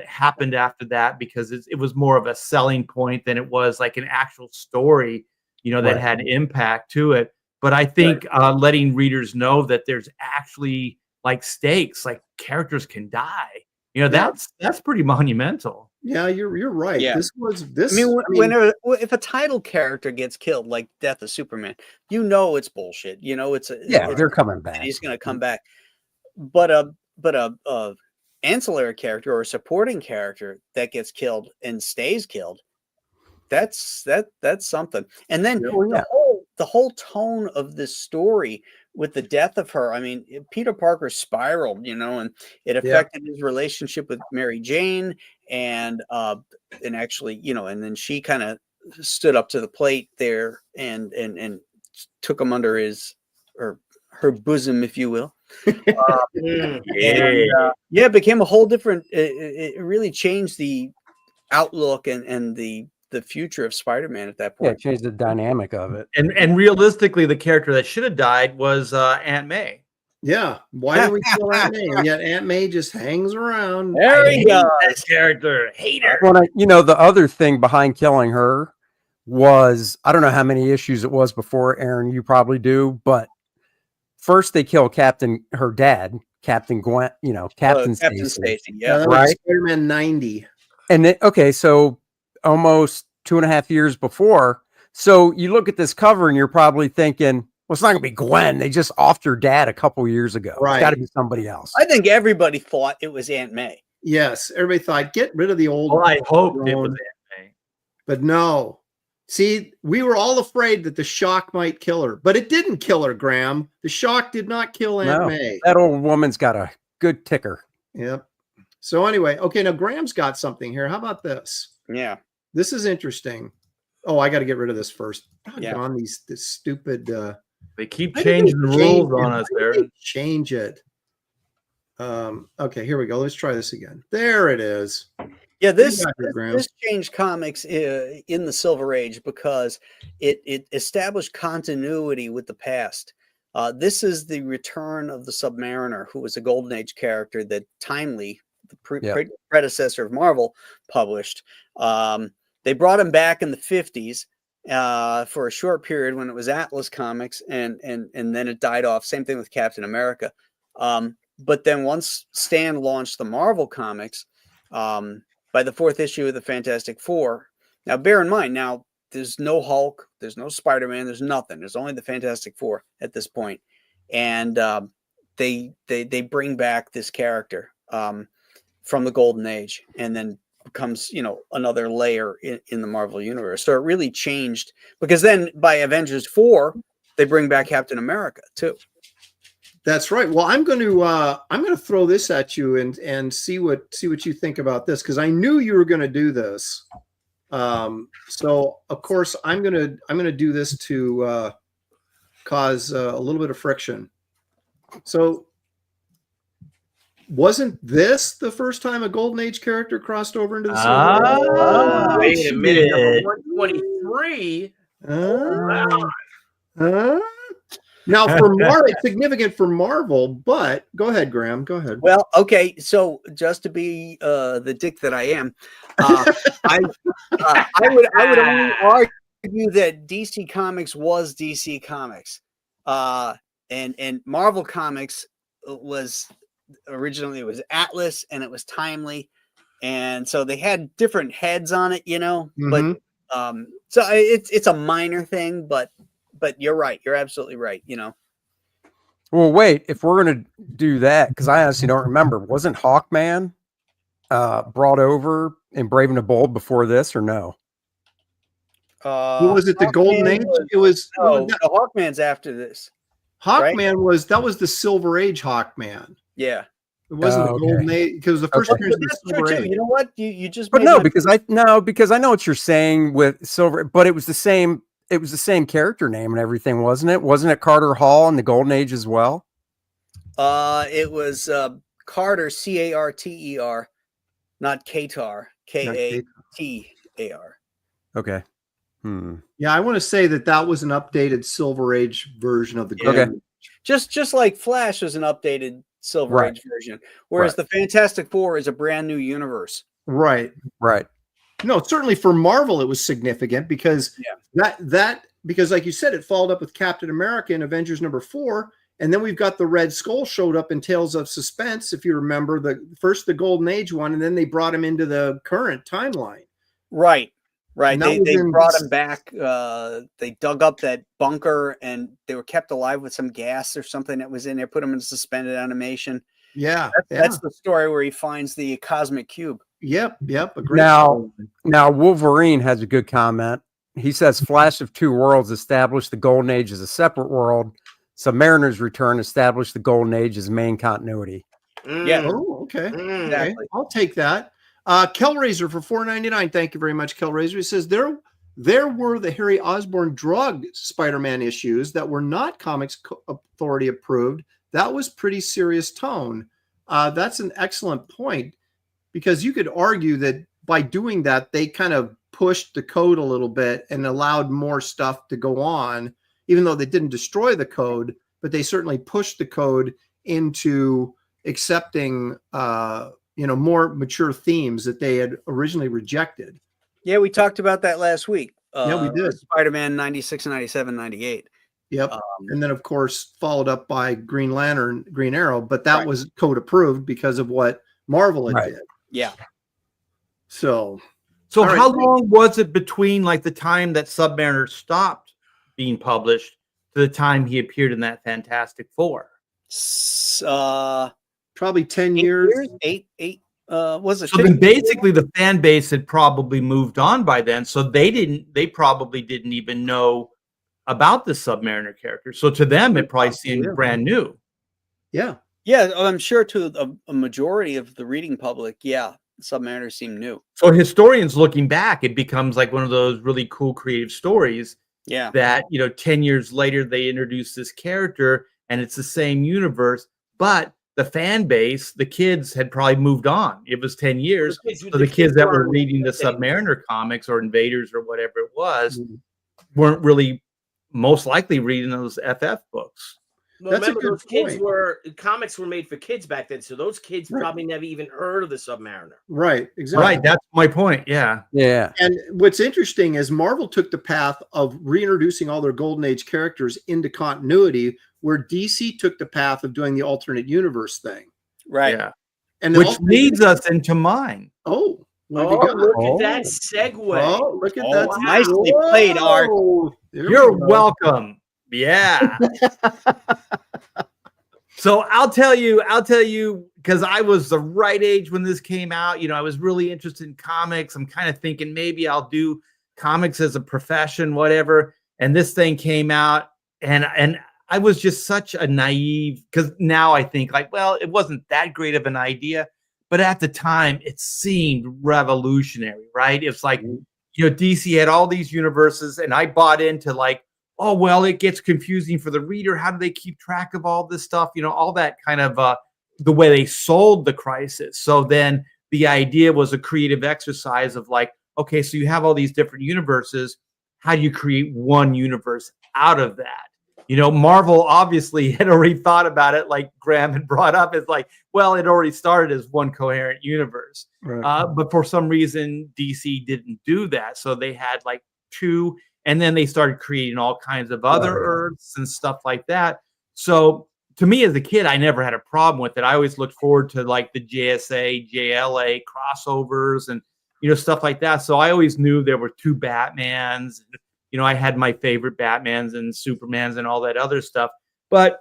happened after that because it was more of a selling point than it was like an actual story, that had impact to it. But I think letting readers know that there's actually like stakes, like characters can die. That's pretty monumental. Yeah, you're right. Yeah. If a title character gets killed, like Death of Superman, it's bullshit. They're coming back. He's going to come back. But a ancillary character or a supporting character that gets killed and stays killed, that's something. And then the whole tone of this story with the death of her, Peter Parker spiraled, and it affected his relationship with Mary Jane, and actually, and then she kind of stood up to the plate there and took him under her bosom, if you will. It became a whole different. It really changed the outlook and the future of Spider-Man at that point. Yeah, it changed the dynamic of it. And realistically, the character that should have died was Aunt May. Yeah. Why do we kill Aunt May? And yet Aunt May just hangs around. There you go. This character, hate her. The other thing behind killing her was, I don't know how many issues it was before, Aaron, you probably do, but first they kill her dad, Captain Gwen, Captain Captain Stacy. Stacy. Yeah. that was Right. Spider-Man 90. And then, okay, so almost 2.5 years before. So you look at this cover and you're probably thinking, well, it's not going to be Gwen. They just offed her dad a couple years ago. Right. It's got to be somebody else. I think everybody thought it was Aunt May. Yes, everybody thought get rid of the old. Well, I hoped it was Aunt May. But no. See, we were all afraid that the shock might kill her, but it didn't kill her, Graham. The shock did not kill Aunt May. That old woman's got a good ticker. Yep. So anyway, okay, now Graham's got something here. How about this? Yeah. This is interesting. Oh, I got to get rid of this first. Yeah. On this stupid. They keep changing the rules on us, Aaron. Change it. Okay, here we go. Let's try this again. There it is. Yeah, this Graham. this changed comics in the Silver Age because it established continuity with the past. This is the return of the Submariner, who was a Golden Age character that Timely, the predecessor of Marvel, published. They brought him back in the 50s for a short period when it was Atlas Comics, and then it died off. Same thing with Captain America. But then once Stan launched the Marvel Comics, by the 4th issue of the Fantastic Four. Now, bear in mind, now there's no Hulk, there's no Spider-Man, there's nothing. There's only the Fantastic Four at this point, and they bring back this character from the Golden Age, and then becomes another layer in the Marvel universe. So it really changed because then by Avengers 4, they bring back Captain America too. That's right. Well, I'm going to throw this at you and see what you think about this, because I knew you were going to do this. So of course I'm going to do this to cause a little bit of friction. So wasn't this the first time a Golden Age character crossed over into the Silver Age? Wait a minute. 123. Now, for Marvel, it's significant for Marvel, but go ahead, Graham. Go ahead. Well, okay. So just to be the dick that I am, I would only argue that DC Comics was DC Comics, and Marvel Comics was originally it was Atlas and it was Timely, and so they had different heads on it, But so it's a minor thing, but you're right. You're absolutely right. Well, wait, if we're going to do that, because I honestly don't remember, wasn't Hawkman brought over in Brave and the Bold before this, or no? Was it the Golden Age? It was the Hawkman's after this. Hawkman was the Silver Age Hawkman. Yeah. It wasn't the Golden Age because the first appearance of the Silver Age. You know what? You just But no, because I know what you're saying with Silver, but it was the same. It was the same character name and everything, wasn't it? Wasn't it Carter Hall in the Golden Age as well? It was Carter, Carter, not Katar, Katar. Okay. Yeah, I want to say that was an updated Silver Age version of the Golden Age. Just like Flash was an updated Silver Age version, whereas the Fantastic Four is a brand new universe. Right. No, certainly for Marvel it was significant because because like you said, it followed up with Captain America in Avengers #4, and then we've got the Red Skull showed up in Tales of Suspense, if you remember, the Golden Age one, and then they brought him into the current timeline. Right. They brought him back. They dug up that bunker and they were kept alive with some gas or something that was in there, put him in suspended animation. Yeah. That's the story where he finds the cosmic cube. Yep. Now Wolverine has a good comment. He says Flash of Two Worlds established the Golden Age as a separate world. Submariner's Return established the Golden Age as main continuity. Yeah. Oh, okay. Exactly. Okay. I'll take that. Kellraiser for $4.99. Thank you very much, Kellraiser. He says there were the Harry Osborn drug Spider-Man issues that were not Comics Authority approved. That was pretty serious tone. That's an excellent point, because you could argue that by doing that, they kind of pushed the code a little bit and allowed more stuff to go on, even though they didn't destroy the code, but they certainly pushed the code into accepting, more mature themes that they had originally rejected. Yeah, we talked about that last week. Yeah, we did. Spider-Man 96, 97, 98. Yep. And then, of course, followed up by Green Lantern, Green Arrow, but that was code approved because of what Marvel had did. Yeah. So how long was it between like the time that Submariner stopped being published to the time he appeared in that Fantastic Four? Probably 10 years. Eight. Was it? So then basically the fan base had probably moved on by then. So they probably didn't even know about the Submariner character. So to them, it probably seemed brand new. Yeah. Yeah. I'm sure to a majority of the reading public. Yeah. Submariner seemed new. So historians looking back, it becomes like one of those really cool creative stories. Yeah. That, 10 years later, they introduce this character and it's the same universe, but the fan base, the kids had probably moved on. It was 10 years. So the kids that were reading the Submariner comics or Invaders or whatever it was weren't really most likely reading those FF books. Well, remember, those comics were made for kids back then, so those kids probably never even heard of the Submariner. Right, exactly. Right, that's my point. Yeah. And what's interesting is Marvel took the path of reintroducing all their Golden Age characters into continuity, where DC took the path of doing the alternate universe thing. Right. Yeah. And which leads us into mine. Oh, look at that segue. Oh, look at that. Nicely played, Art. You're welcome. Yeah. So I'll tell you, because I was the right age when this came out. I was really interested in comics. I'm kind of thinking maybe I'll do comics as a profession, whatever. And this thing came out, and I was just such a naive, because now I think like, well, it wasn't that great of an idea, but at the time it seemed revolutionary, right? It's like, DC had all these universes, and I bought into like, oh, well, it gets confusing for the reader. How do they keep track of all this stuff? All that kind of the way they sold the Crisis. So then the idea was a creative exercise of like, okay, so you have all these different universes. How do you create one universe out of that? Marvel obviously had already thought about it, like Graham had brought up. It's like, well, it already started as one coherent universe. Right. But for some reason, DC didn't do that. So they had like two. And then they started creating all kinds of other Earths and stuff like that. So to me as a kid, I never had a problem with it. I always looked forward to like the JSA, JLA crossovers and, stuff like that. So I always knew there were two Batmans. I had my favorite Batmans and Supermans and all that other stuff. But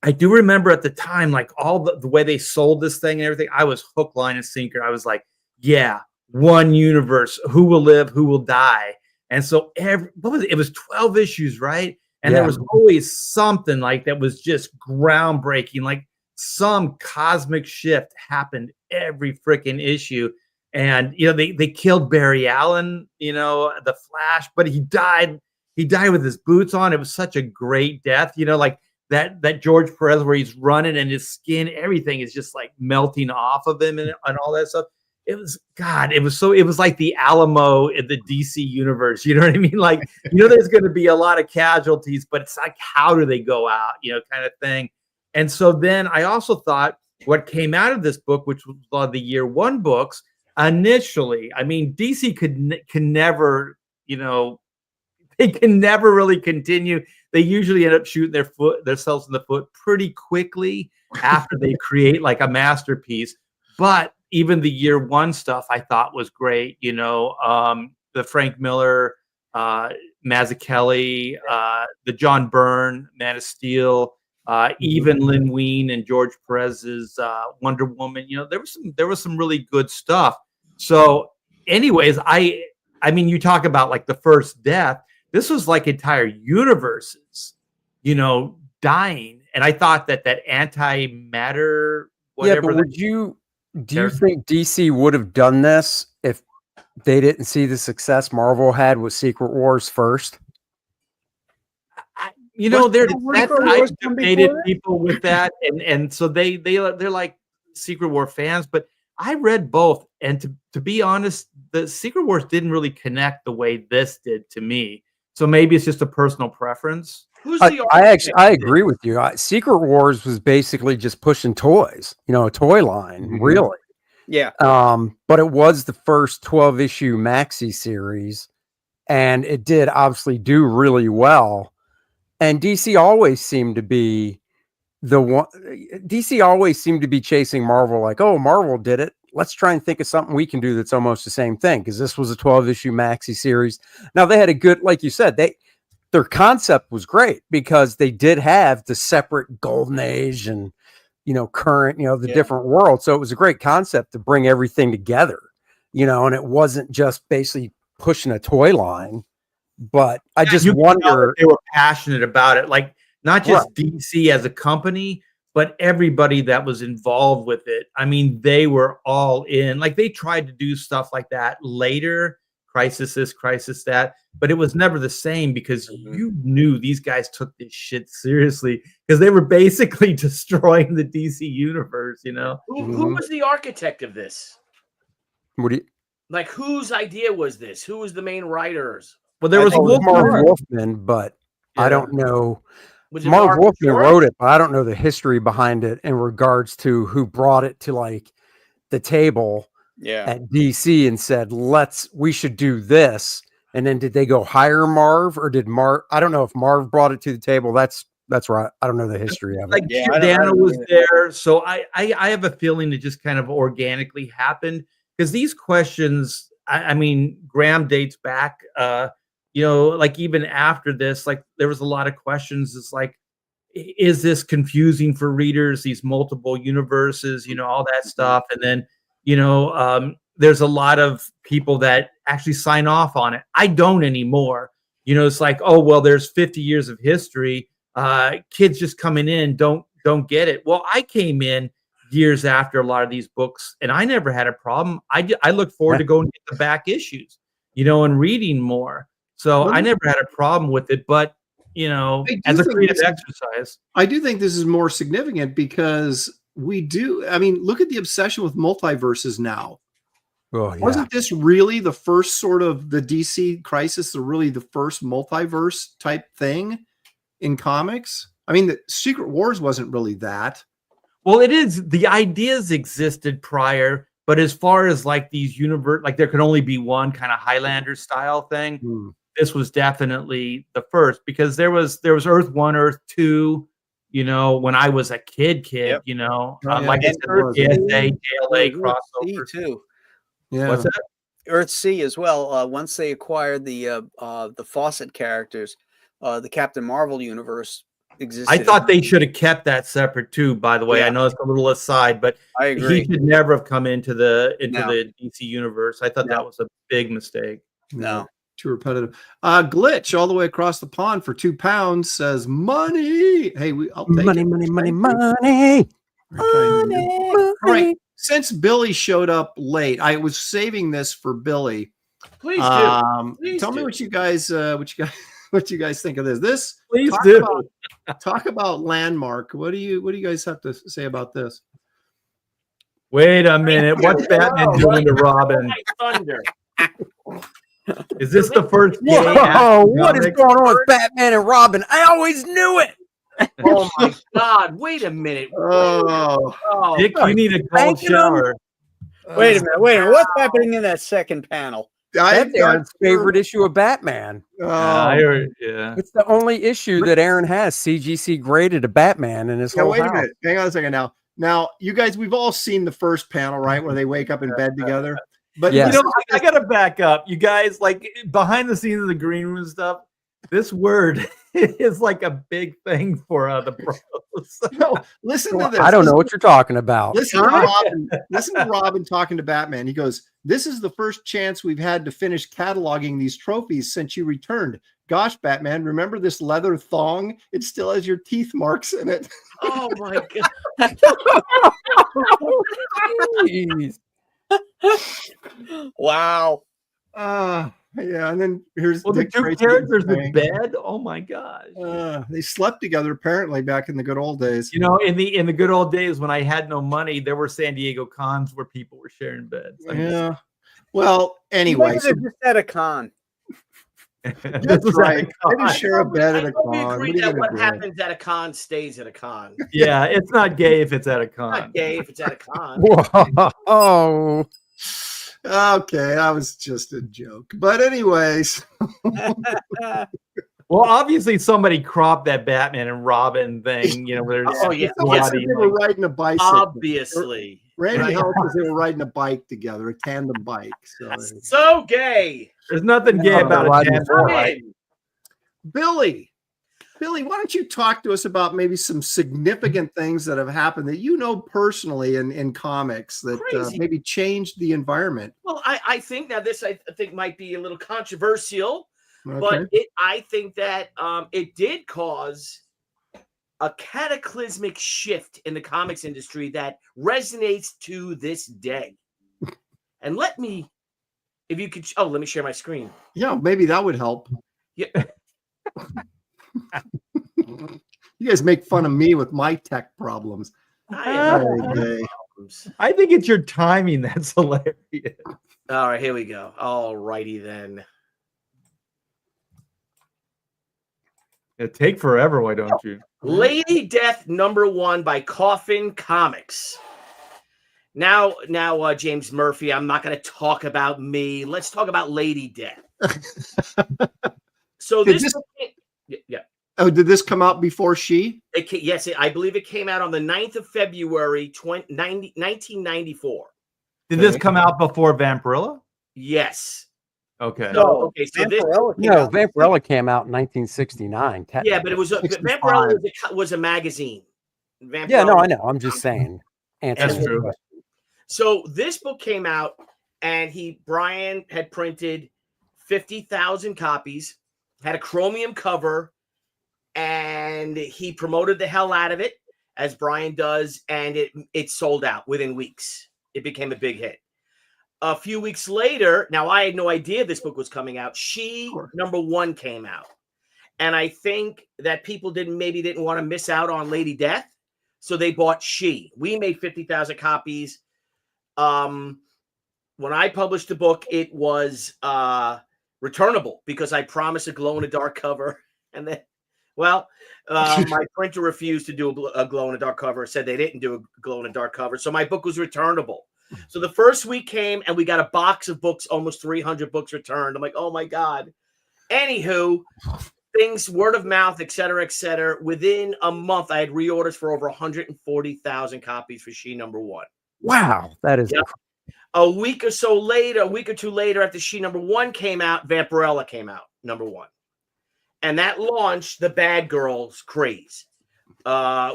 I do remember at the time, like all the way they sold this thing and everything, I was hook, line, and sinker. I was like, yeah, one universe, who will live, who will die. And so it was 12 issues, right? And there was always something like that was just groundbreaking, like some cosmic shift happened every freaking issue. And they killed Barry Allen, the Flash, but he died with his boots on. It was such a great death, like that George Perez where he's running and his skin, everything is just like melting off of him and all that stuff. It was like the Alamo in the DC universe. You know what I mean? Like, there's going to be a lot of casualties, but it's like, how do they go out, kind of thing. And so then I also thought what came out of this book, which was one of the year one books initially, I mean, DC can never, they can never really continue. They usually end up shooting themselves in the foot pretty quickly after they create like a masterpiece. But even the year one stuff I thought was great, the Frank Miller, Mazzucchelli, the John Byrne, Man of Steel, even Lin Wein and George Perez's Wonder Woman. There was some really good stuff. So anyways, I mean, you talk about like the first death. This was like entire universes, dying. And I thought that antimatter, whatever. Yeah, but do you think DC would have done this if they didn't see the success Marvel had with Secret Wars first? I've debated people with that, and so they're like Secret War fans, but I read both, and to be honest, the Secret Wars didn't really connect the way this did to me. So maybe it's just a personal preference. I agree with you. Secret Wars was basically just pushing toys, a toy line, really. Yeah. But it was the first 12-issue maxi series and it did obviously do really well. And DC always seemed to be the one. DC always seemed to be chasing Marvel, like, oh, Marvel did it. Let's try and think of something we can do that's almost the same thing, because this was a 12-issue maxi series. Now they had a good, like you said, their concept was great because they did have the separate golden age and current, the different worlds. So it was a great concept to bring everything together, and it wasn't just basically pushing a toy line. But I just wonder, they were passionate about it, like not just DC as a company, but everybody that was involved with it. I mean, they were all in. Like they tried to do stuff like that later, crisis this, crisis that, but it was never the same because you knew these guys took this shit seriously because they were basically destroying the DC universe. Who was the architect of this? What do you? Like, whose idea was this? Who was the main writers? Well, there was Marv Wolfman, but I don't know. Marv Wolfman wrote it, but I don't know the history behind it in regards to who brought it to like the table at DC and said, we should do this. And then did they go hire Marv, or did Marv? I don't know if Marv brought it to the table. That's right. I don't know the history of it. Like Dana was there. So I have a feeling it just kind of organically happened because these questions, I mean, Graham dates back, like even after this, like there was a lot of questions. It's like, is this confusing for readers? These multiple universes, all that stuff. And then, there's a lot of people that actually sign off on it. I don't anymore. It's like, oh, well, there's 50 years of history. Kids just coming in don't get it. Well, I came in years after a lot of these books, and I never had a problem. I look forward to going to get the back issues, and reading more. So I never had a problem with it, but as a creative exercise, I do think this is more significant because look at the obsession with multiverses now. Oh, yeah. Wasn't this really the first sort of the DC crisis, the first multiverse type thing in comics? I mean, the Secret Wars wasn't really that. Well, it is. The ideas existed prior, but as far as like these universe, like there could only be one kind of Highlander style thing. This was definitely the first because there was Earth 1, Earth 2, when I was a kid, like I said, GSA, JLA crossover too. Yeah. What's that? Earth C as well. Once they acquired the Fawcett characters, the Captain Marvel universe existed. I thought they should have kept that separate too. By the way, I know it's a little aside, but I agree. He should never have come into the DC universe. I thought that was a big mistake. No. Too repetitive. Glitch all the way across the pond for £2 says money. Hey, I'll take money. All right. Since Billy showed up late, I was saving this for Billy. Please do. Tell me what you guys think of this. Please do. Talk about Landmark. What do you guys have to say about this? Wait a minute. What's Batman doing to Robin? Thunder. Is this the first day? Whoa, what is going on with Batman and Robin? I always knew it. Oh my God! Wait a minute. Dick, you need a cold shower. Wait a minute. What's happening in that second panel? That's Aaron's favorite issue of Batman. It's the only issue that Aaron has CGC graded a Batman in his whole wait house. a minute. Hang on a second now. Now, you guys, we've all seen the first panel, right? Where they wake up in bed together. But I gotta back up. You guys, like behind the scenes of the green room stuff, this word is like a big thing for the pros. No, listen to this. I don't know what you're talking about. Listen to Robin talking to Batman. He goes, "This is the first chance we've had to finish cataloging these trophies since you returned. Gosh, Batman, remember this leather thong? It still has your teeth marks in it." Oh my God. Jeez. Wow. Yeah, and then here's the two characters in bed. Oh my gosh. They slept together apparently back in the good old days. In the good old days when I had no money, there were San Diego cons where people were sharing beds. Well, anyway, just at a con. That's right. I didn't share a bed at a con. We agree that what happens at a con stays at a con. Yeah, it's not gay if it's at a con. Not gay if it's at a con. Whoa. Okay, that was just a joke. But anyways, Well, obviously somebody cropped that Batman and Robin thing, where Oh, yeah. someone Yes. said they were riding a bicycle. Obviously. Randy Right. Hell says they were riding a bike together, a tandem bike. So gay. there's nothing gay about a riding tandem before, Come bike. in. Billy, why don't you talk to us about maybe some significant things that have happened that you know personally in comics that Crazy. maybe changed the environment? Well, I think now this I think might be a little controversial, Okay. but I think that it did cause a cataclysmic shift in the comics industry that resonates to this day. And if you could, let me share my screen. Yeah, maybe that would help. Yeah. You guys make fun of me with my tech problems. I have no Okay. problems. I think it's your timing that's hilarious. All right, here we go. All righty then. It take forever, why don't you? Lady Death #1 by Coffin Comics. Now, James Murphy, I'm not going to talk about me. Let's talk about Lady Death. So yeah. Oh, did this come out before She? Yes, I believe it came out on the 9th of February, 1994. Did this come out before Vampirella? Yes. Okay. So this Vampirella came out in 1969. yeah, but it was Vampirella was a magazine. Vampirella, Yeah, no, I know. I'm just saying. That's true. So this book came out, and Brian had printed 50,000 copies, had a chromium cover, and he promoted the hell out of it, as Brian does, and it sold out within weeks. It became a big hit. A few weeks later, now I had no idea this book was coming out. She #1 came out. And I think that people didn't want to miss out on Lady Death. So they bought She. We made 50,000 copies. When I published the book, it was returnable because I promised a glow-in-the-dark cover. And then, my printer refused to do a glow-in-the-dark cover, said they didn't do a glow-in-the-dark cover. So my book was returnable. So the first week came, and we got a box of books, almost 300 books returned. I'm like, oh, my God. Anywho, things, word of mouth, et cetera, et cetera. Within a month, I had reorders for over 140,000 copies for She #1. Wow, that is A week or two later, after She #1 came out, Vampirella came out #1. And that launched the Bad Girl Craze,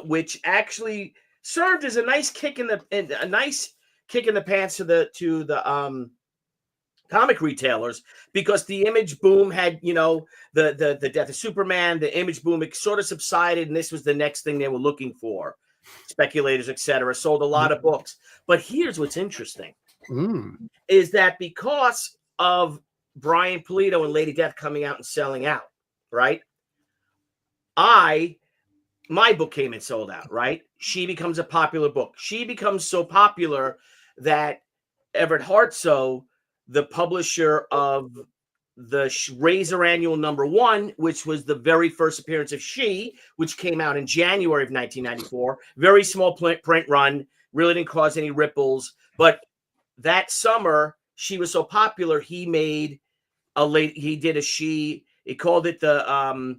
which actually served as a nice kick in the pants to the comic retailers, because the image boom had, the death of Superman, the image boom, it sort of subsided, and this was the next thing they were looking for. Speculators, etc., sold a lot of books. But here's what's interesting, is that because of Brian Pulido and Lady Death coming out and selling out, right? My book came and sold out, right? She becomes a popular book. She becomes so popular that Everett Hartsoe, the publisher of the Razor Annual #1, which was the very first appearance of She, which came out in January of 1994, very small print run, really didn't cause any ripples. But that summer, She was so popular, he did a She, he called it the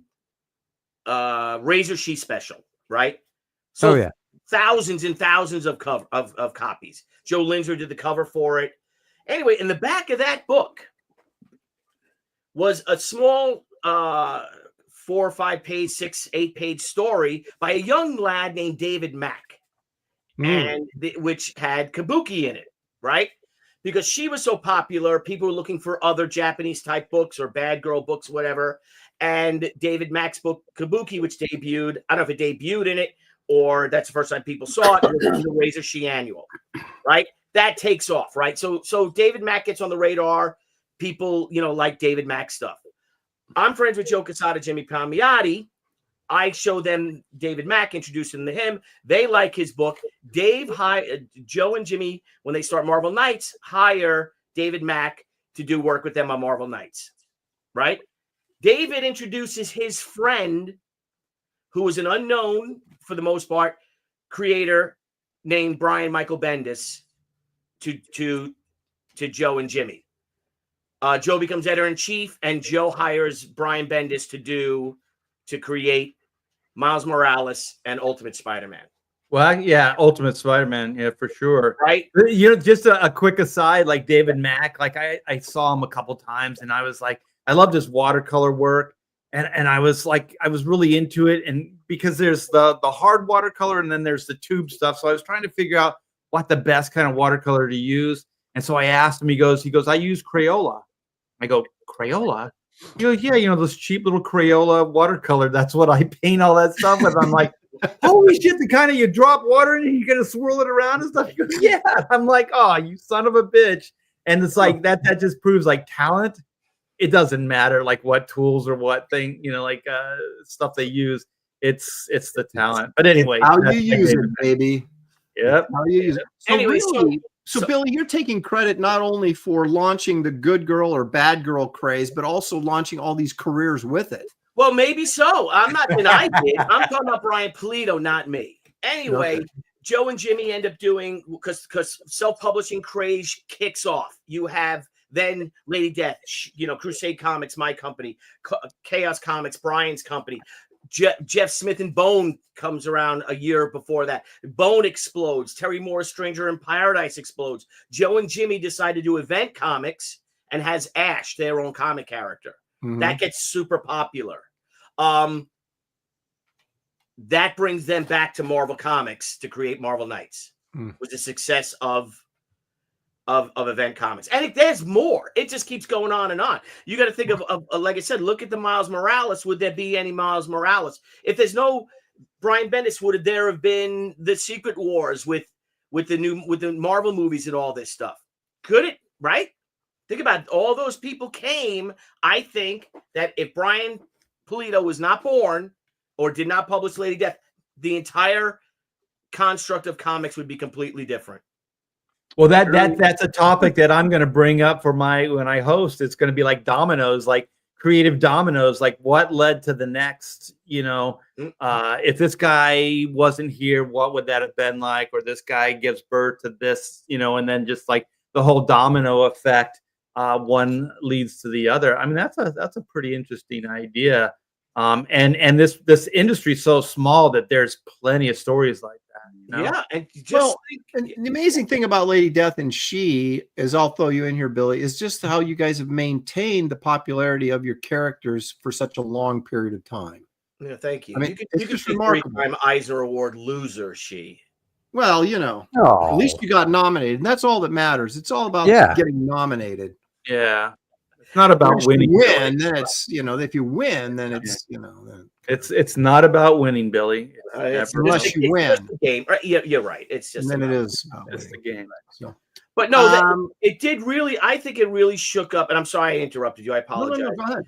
Razor She special, right? So thousands and thousands of copies. Joe Linsner did the cover for it. Anyway, in the back of that book was a small 4 or 5 page, 6, 8 page story by a young lad named David Mack, and which had Kabuki in it, right? Because she was so popular, people were looking for other Japanese type books or bad girl books, whatever. And David Mack's book Kabuki, which debuted, I don't know if it debuted in it or that's the first time people saw it, was the Razor She Annual, right? That takes off, right? So David Mack gets on the radar. People, like David Mack stuff. I'm friends with Joe Quesada, Jimmy Palmiotti. I show them David Mack, introduce them to him. They like his book. Joe and Jimmy, when they start Marvel Knights, hire David Mack to do work with them on Marvel Knights, right? David introduces his friend, who was an unknown, for the most part, creator named Brian Michael Bendis to to Joe and Jimmy. Joe becomes editor-in-chief, and Joe hires Brian Bendis to create Miles Morales and Ultimate Spider-Man. Well, yeah, Ultimate Spider-Man, yeah, for sure. Right? You know, just a quick aside, like David Mack, like I saw him a couple times, and I was like, I loved his watercolor work, and I was really into it, and because there's the hard watercolor and then there's the tube stuff, so I was trying to figure out what the best kind of watercolor to use, and so I asked him. He goes, I use Crayola. I go, Crayola? He goes, yeah, you know, those cheap little Crayola watercolor. That's what I paint all that stuff with. I'm like, holy shit, the kind of you drop water in and you're gonna swirl it around and stuff. He goes, yeah. I'm like, oh, you son of a bitch. And it's like that just proves like talent. It doesn't matter like what tools or what thing, you know, like stuff they use. It's the talent. But anyway, how you use it, baby. Yep. How you use it. So Anyway, really, so Billy, you're taking credit not only for launching the Good Girl or Bad Girl craze, but also launching all these careers with it. Well, maybe so. I'm not denying it. I'm talking about Brian Pulido, not me. Anyway, Okay. Joe and Jimmy end up doing, because self-publishing craze kicks off. You have then Lady Death, you know, Crusade Comics, my company, Chaos Comics, Brian's company. Jeff Smith and Bone comes around a year before that. Bone explodes. Terry Moore's Stranger in Paradise explodes. Joe and Jimmy decide to do event comics and has Ash, their own comic character. Mhm. That gets super popular. That brings them back to Marvel Comics to create Marvel Knights. Was the success of event comics. And there's more. It just keeps going on and on. You got to think of, like I said, look at the Miles Morales. Would there be any Miles Morales? If there's no Brian Bendis, would there have been the Secret Wars with the Marvel movies and all this stuff? Could it, right? Think about it. All those people came. I think that if Brian Pulido was not born or did not publish Lady Death, the entire construct of comics would be completely different. Well, that's a topic that I'm going to bring up for when I host. It's going to be like dominoes, like creative dominoes, like what led to the next, you know, if this guy wasn't here, what would that have been like? Or this guy gives birth to this, you know, and then just like the whole domino effect, one leads to the other. I mean, that's a pretty interesting idea. And this industry is so small that there's plenty of stories like that. You know? Yeah, and just and the amazing thing about Lady Death and She is, I'll throw you in here, Billy, is just how you guys have maintained the popularity of your characters for such a long period of time. Yeah, thank you. I mean, you it's could just be remarkable. 3-time Eisner Award loser, She. Well, you know, at least you got nominated, and that's all that matters. It's all about getting nominated. Yeah. It's not about Once winning. you win, then it's, you know, if you win, then it's, you know, then it's not about winning, Billy. unless you win. Game. Yeah, you're right. It's just And then it is. It's the game. So, but no, it did really. I think it really shook up. And I'm sorry I interrupted you. I apologize. No, go ahead.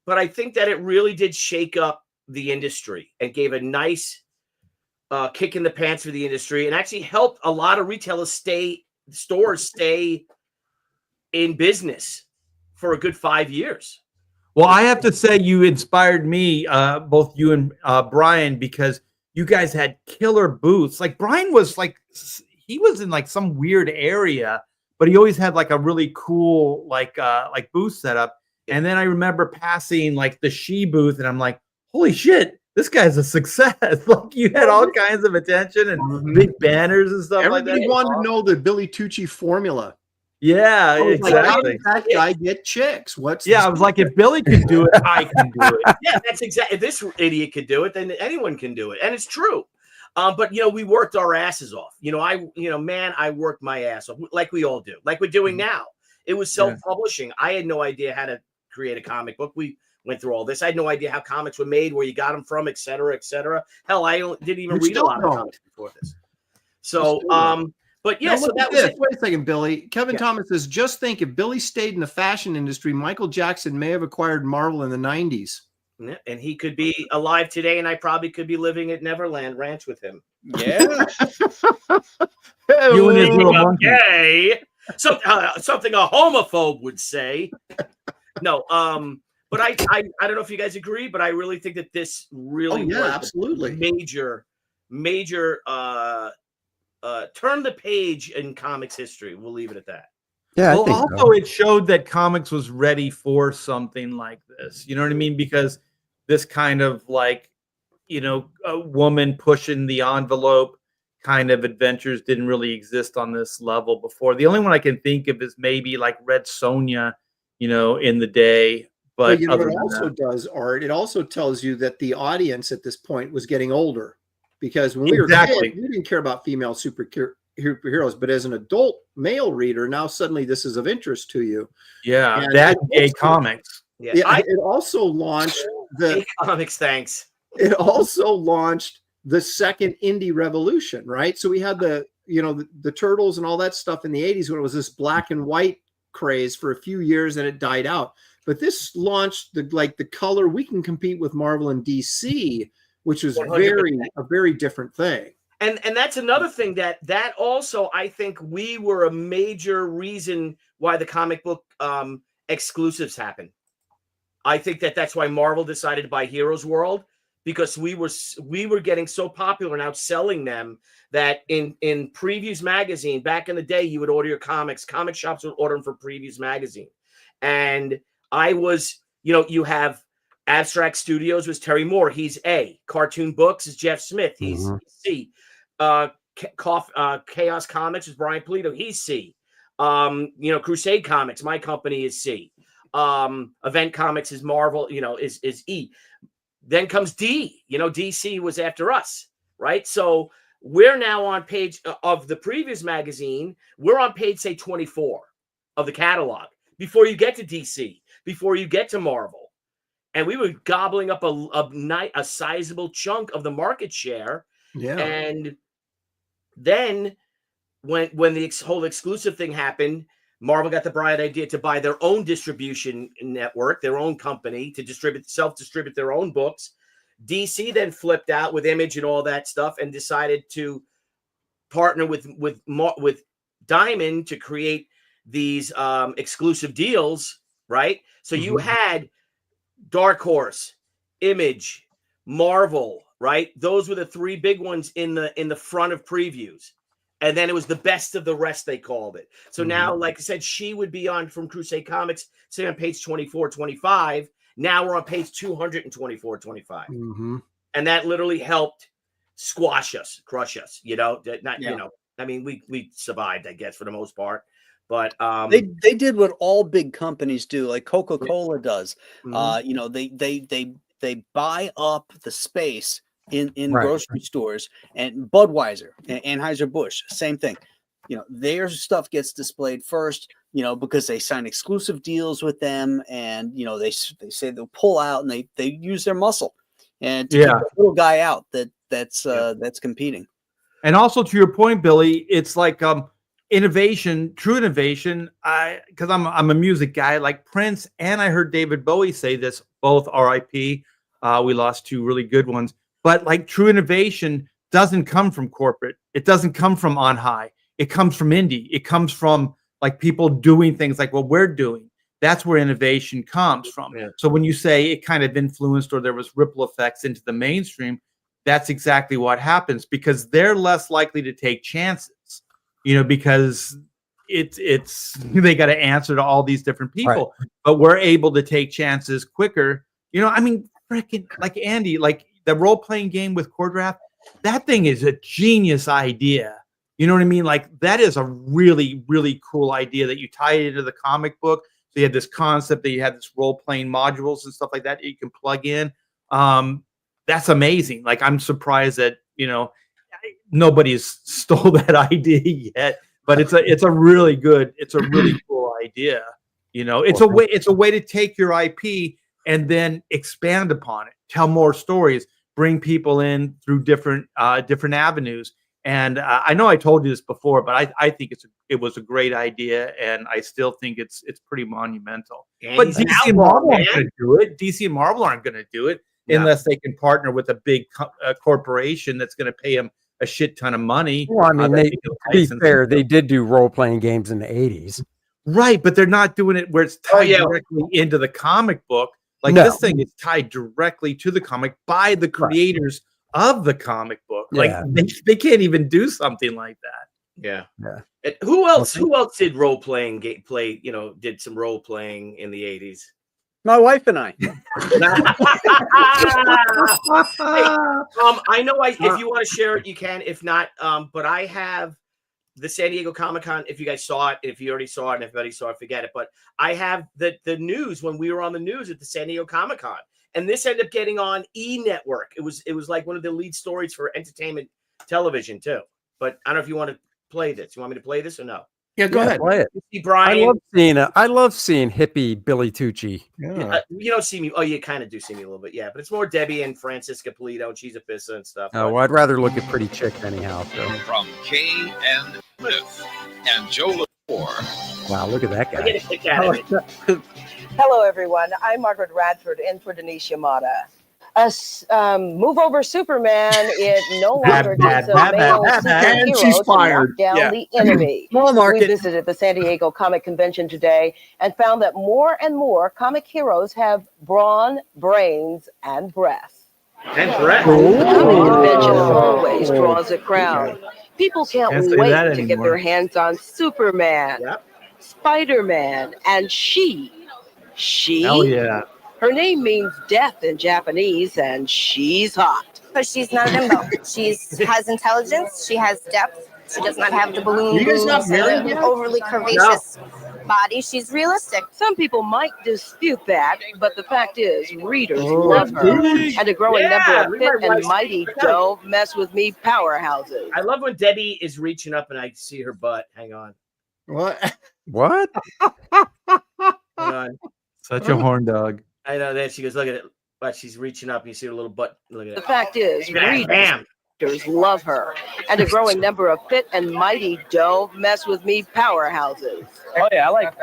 But I think that it really did shake up the industry and gave a nice kick in the pants for the industry, and actually helped a lot of retailers stores stay in business for a good 5 years. Well, I have to say you inspired me, both you and Brian, because you guys had killer booths. Like Brian was like, he was in like some weird area, but he always had like a really cool like booth setup. And then I remember passing like the She booth, and I'm like, holy shit, this guy's a success. Like you had all kinds of attention and big banners and stuff like that. Everybody wanted to know the Billy Tucci formula. Yeah, exactly. How does that guy get chicks? I was like, if Billy can do it, I can do it. Yeah, that's exactly. If this idiot could do it, then anyone can do it, and it's true. But you know, we worked our asses off. I worked my ass off, like we all do, like we're doing now. It was self-publishing. I had no idea how to create a comic book. We went through all this. I had no idea how comics were made, where you got them from, et cetera, et cetera. Hell, I didn't even read a lot of comics before this. So, but yeah, so that was it. Wait a second, Billy. Kevin Thomas says, just think if Billy stayed in the fashion industry, Michael Jackson may have acquired Marvel in the 90s. Yeah, and he could be alive today, and I probably could be living at Neverland Ranch with him. Yeah. You and his little monkey. Okay. Something a homophobe would say. No, but I don't know if you guys agree, but I really think that this really was absolutely major turn the page in comics history. We'll leave it at that. Yeah, Well, I think also so. it showed that comics was ready for something like this. You know what I mean? Because this kind of like, a woman pushing the envelope kind of adventures didn't really exist on this level before. The only one I can think of is maybe like Red Sonja, in the day. Well, But other it than also that, does, Art. It also tells you that the audience at this point was getting older, because when we were exactly. kids, we didn't care about female superheroes, but as an adult male reader, now suddenly this is of interest to you. Yeah, And that it gay also- comics. Yeah, Yeah, it also launched Gay comics. Thanks. it also launched the second indie revolution, right? So we had the Turtles and all that stuff in the 80s when it was this black and white craze for a few years, and it died out. But this launched the color. We can compete with Marvel and DC, which was 100%. a very different thing. And that's another thing that also, I think we were a major reason why the comic book exclusives happened. I think that's why Marvel decided to buy Heroes World, because we were getting so popular and outselling them that in Previews magazine back in the day, you would order your comics. Comic shops would order them for Previews magazine, and I was, you have Abstract Studios was Terry Moore, he's A. Cartoon Books is Jeff Smith, he's C. Chaos Comics is Brian Polito, he's C. Crusade Comics, my company, is C. Event Comics is Marvel, is E. Then comes D. DC was after us, right? So we're now on page of the previous magazine. We're on page, say, 24 of the catalog before you get to DC, before you get to Marvel. And we were gobbling up a sizable chunk of the market share. Yeah. And then when the whole exclusive thing happened, Marvel got the bright idea to buy their own distribution network, their own company, to self-distribute their own books. DC then flipped out with Image and all that stuff and decided to partner with Diamond to create these exclusive deals, right? So you had Dark Horse, Image, Marvel, right? Those were the three big ones in the front of previews. And then it was the best of the rest, they called it. So now, like I said, she would be on from Crusade Comics, say on page 24, 25. Now we're on page 224, 25. And that literally helped squash us, crush us, I mean, we survived, I guess, for the most part. But they did what all big companies do, like Coca-Cola does. They buy up the space in grocery stores, and Budweiser and Anheuser-Busch, same thing. Their stuff gets displayed first, because they sign exclusive deals with them, and they say they'll pull out, and they use their muscle and to keep the little guy out that's competing. And also, to your point, Billy, it's like innovation, true innovation. Because I'm a music guy, like Prince, and I heard David Bowie say this, both R.I.P. We lost two really good ones. But like true innovation doesn't come from corporate. It doesn't come from on high. It comes from indie. It comes from like people doing things like what we're doing. That's where innovation comes from. Yeah. So when you say it kind of influenced or there was ripple effects into the mainstream, that's exactly what happens, because they're less likely to take chances, because it's they got to answer to all these different people. Right. But we're able to take chances quicker. I mean, freaking like Andy, like the role-playing game with Core Draft, that thing is a genius idea. You know what I mean? Like that is a really, really cool idea that you tie it into the comic book. So you had this concept that you had this role-playing modules and stuff like that you can plug in. That's amazing. Like I'm surprised that, nobody's stole that idea yet, but it's a really cool idea. It's a way to take your IP and then expand upon it, tell more stories, bring people in through different avenues. And I know I told you this before, but I think it was a great idea, and I still think it's pretty monumental. And but DC and Marvel aren't going to do it. DC and Marvel aren't going to do it unless they can partner with a big corporation that's going to pay them a shit ton of money. Well, I mean, to be fair, they did do role-playing games in the 80s. Right, but they're not doing it where it's tied directly into the comic book. Like this thing is tied directly to the comic by the creators of the comic book. Like they can't even do something like that. Yeah. Who else? Who else did role playing? Play? Did some role playing in the 80s? My wife and I. Hey, I know. If you want to share it, you can. If not, but I have the San Diego Comic-Con. If you guys saw it, if you already saw it, and if everybody saw it, forget it. But I have the news when we were on the news at the San Diego Comic-Con, and this ended up getting on E Network. It was like one of the lead stories for entertainment television too. But I don't know if you want to play this. You want me to play this or no? Yeah, go ahead. Play it. See Brian. I love seeing hippie Billy Tucci. Yeah. You don't see me. Oh, you kind of do see me a little bit, yeah. But it's more Debbie and Francisca Polito, and she's a Fissa and stuff. Oh, well, I'd rather look at pretty chicks anyhow. So. From Kay and Smith and Joe LaFleur. Wow, look at that I guy. get a kick out of it. Hello, everyone. I'm Margaret Radford in for Denise Yamada. Move over Superman, it no longer takes a male And superhero she's to fired. knock down the enemy. Small We market. visited the San Diego Comic Convention today and found that more and more comic heroes have brawn, brains, and breath. And Brett. The comic convention always draws a crowd. People can't Can't say wait that to get anymore. their hands on Superman, Yep. Spider-Man, and she. Hell yeah. Her name means death in Japanese, and she's hot. But she's none of them both. She has intelligence. She has depth. She does not have the balloon You guys not boobs married and yet? an overly curvaceous body. She's realistic. Some people might dispute that, but the fact is, readers love her. And a growing number of fit and mighty don't mess with me powerhouses. I love when Debbie is reaching up and I see her butt. Hang on. What? What? Hang on. Such a horn dog. I know that she goes, look at it. But she's reaching up. You see her little butt. Look at The it. fact is, Bam. readers love her. And a growing number of fit and mighty don't mess with me powerhouses. Oh yeah, I like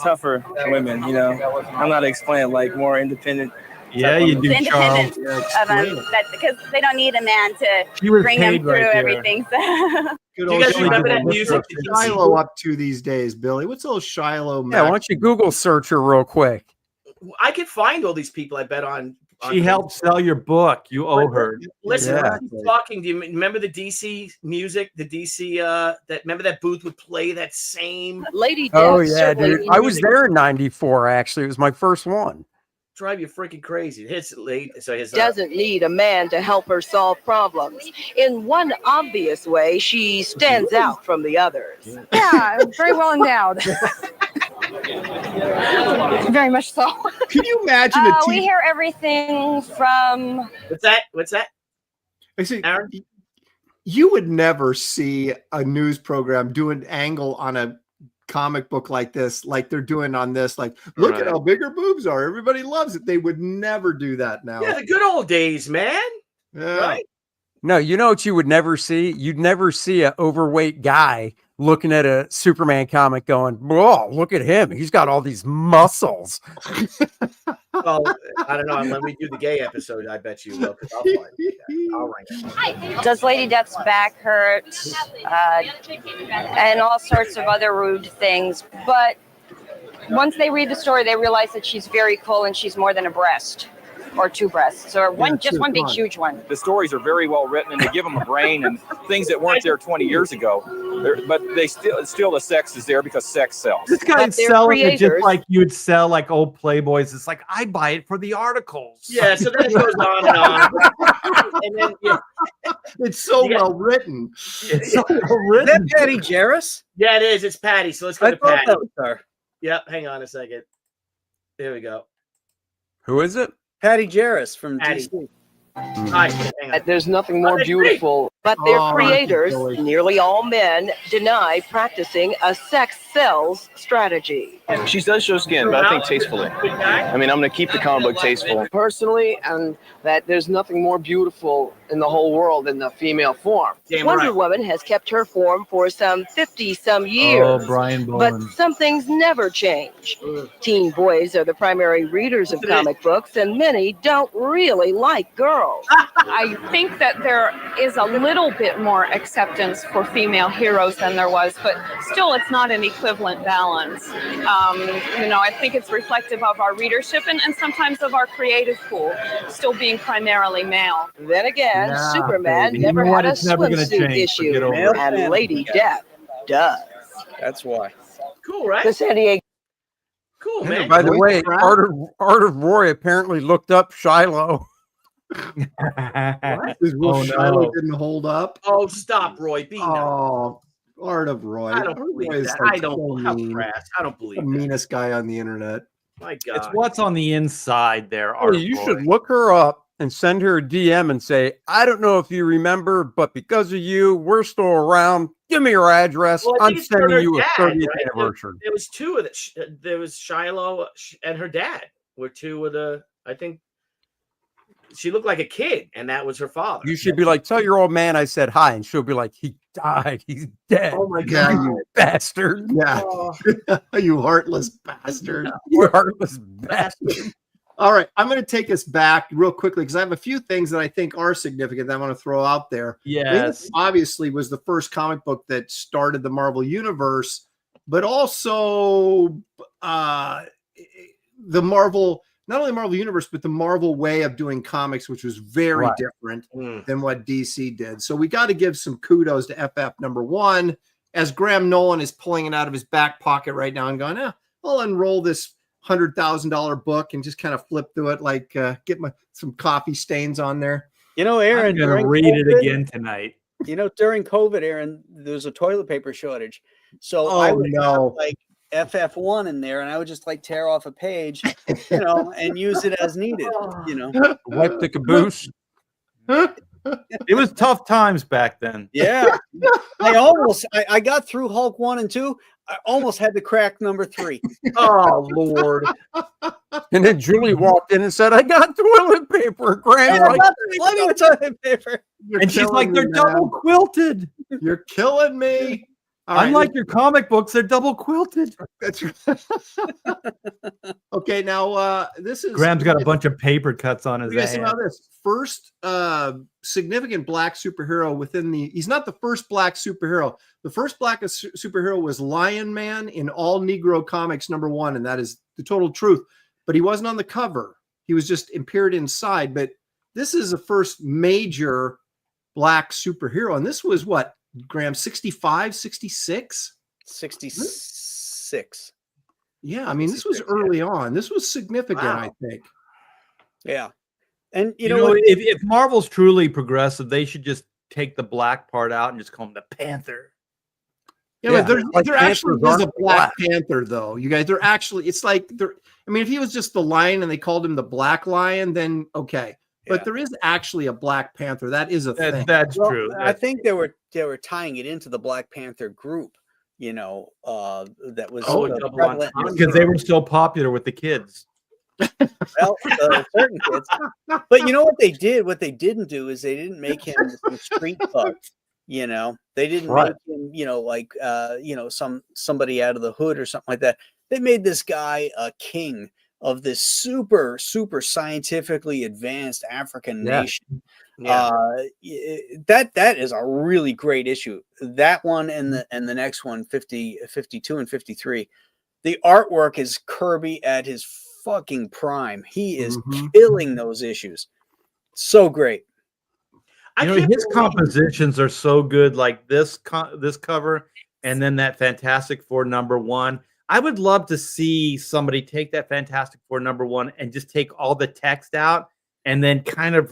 tougher women. I'm not explaining like more independent. Yeah, you do, Charles. Independent because they don't need a man to She was bring them paid through right there. everything. So. Good Do you old guys Shiloh. remember that music? What's Shiloh up to these days, Billy? What's old Shiloh? Yeah, why don't you Google search her real quick? I could find all these people. I bet on. She helped sell your book. You owe her. Listen, Yeah. when she's talking. Do you remember the DC music? The DC remember that booth would play that same Lady Death Oh, yeah, certainly dude. I was there in 94, actually. It was my first one. drive you freaking crazy. His late, so his doesn't need a man to help her solve problems. In one obvious way, she stands out from the others. Yeah, very well endowed. Very much so. Can you imagine a We TV? hear everything from. What's that? What's that? I see, Aaron? you would never see a news program do an angle on a comic book like this, like they're doing on this. Like, look at how big her boobs are. Everybody loves it. They would never do that now. Yeah, the good old days, man. Yeah. Right? No, you know what you would never see? You'd never see an overweight guy looking at a Superman comic going, whoa, look at him. He's got all these muscles. Well, I don't know. When we do the gay episode, I bet you will. 'Cause I'll find it. Yeah, I'll rank it. Does Lady Death's back hurt? And all sorts of other rude things. But once they read the story, they realize that she's very cool and she's more than a breast. Or two breasts, or one, just one big, huge one. The stories are very well written, and they give them a brain and things that weren't there 20 years ago. But they still the sex is there because sex sells. This guy's But they're selling it just creators. like you would sell like old Playboys. It's like I buy it for the articles. Yeah, so then it goes on and on. And then, yeah, It's so Yeah. well written. It's so well Is that written. Patty Jarris? yeah, it is. It's Patty. So let's go I to thought Patty. that was her. Yep, hang on a second. There we go. Who is it? Patty Jarris from Patty. DC. All right, hang on. There's nothing more Oh, that's beautiful. But their Oh, creators, Billy. nearly all men, deny practicing a sex sells strategy. She does show skin, but I think tastefully. Good guy. I mean, I'm going to keep the comic book tasteful. Personally, and that there's nothing more beautiful in the whole world than the female form. Damn Wonder right. Woman has kept her form for some 50-some years. Oh, Brian But Bowen. some things never change. Teen boys are the primary readers of comic books, and many don't really like girls. I think that there is a little bit more acceptance for female heroes than there was, but still it's not an equivalent balance. I think it's reflective of our readership and sometimes of our creative pool still being primarily male. Then again, Yeah, Superman baby. never You know what? had a It's never gonna swimsuit change. issue, Forget over it. and Lady Death does. That's why. Cool, right? The San Diego. Cool, And man. by the Roy way, Pratt? Art of Roy apparently looked up Shiloh. His Will Oh, Shiloh no. didn't hold up. Oh, stop, Roy. Be nice. Oh, Art of Roy. I don't Art of believe Roy is that. like I don't. so How mean. crass. I don't The believe that. meanest guy on the internet. My It's God. what's on the inside there, Hey, Art. you Roy. should look her up and send her a DM and say, I don't know if you remember, but because of you, we're still around. Give me your address. Well, I I'm think it's her sending you a dad, 30th right? anniversary. There was two of the. There was Shiloh and her dad were two of the. I think she looked like a kid, and that was her father. You should be like, tell your old man I said hi. And she'll be like, he died. He's dead. Oh my Yeah, God. you Bastard. yeah, Oh, you heartless bastard. You heartless bastard. All right, I'm going to take us back real quickly because I have a few things that I think are significant that I want to throw out there. Yes. This obviously was the first comic book that started the Marvel Universe, but also the Marvel, not only Marvel Universe, but the Marvel way of doing comics, which was very Right. different than what DC did. So we got to give some kudos to FF #1, as Graham Nolan is pulling it out of his back pocket right now and going, I'll unroll this $100,000 book and just kind of flip through it, like get some coffee stains on there. You know, Aaron, I'm going to during read it COVID, again tonight. You know, during COVID, Aaron, there was a toilet paper shortage. So Oh, I would have no. like FF1 in there, and I would just like tear off a page, you know, and use it as needed, you know. Wipe the caboose. It was tough times back then. Yeah. I got through Hulk 1 and 2. I almost had to crack number 3. Oh Lord. And then Julie walked in and said, I got toilet paper. Graham's I like, got plenty of toilet paper. And she's like, they're double quilted. You're killing me. All right, Unlike your comic books, they're double quilted. that's right. Okay, now this is Graham's got a bunch of paper cuts on his You guys ass. know this first significant black superhero within the. He's not the first black superhero. The first black superhero was Lion Man in All Negro Comics #1, and that is the total truth. But he wasn't on the cover. He was just appeared inside. But this is the first major black superhero, and this was what, Graham, 65, 66? 66. Yeah, I mean, this was early on. This was significant, Wow. I think. Yeah. And you You know, know, what? if Marvel's truly progressive, they should just take the black part out and just call him the Panther. Yeah, Yeah, but like there actually Panthers is a aren't Black Panther, though. You guys, they're actually, it's like, they're, I mean, if he was just the lion and they called him the Black Lion, then okay. But Yeah. there is actually a Black Panther. That is a thing. That's Well, true. I think they were tying it into the Black Panther group, you know, that was double prevalent in because they were so popular with the kids. well, certain kids. But you know what they did? What they didn't do is they didn't make him some street thug. You know, they didn't Right. make him, you know, like you know, somebody out of the hood or something like that. They made this guy a king of this super scientifically advanced African Yeah. nation. Yeah. That is a really great issue. That one and the next one, 52 and 53. The artwork is Kirby at his fucking prime. He is killing those issues. So great. I You know, can't his believe- compositions are so good, like this cover, and then that Fantastic Four #1. I would love to see somebody take that Fantastic Four #1 and just take all the text out and then kind of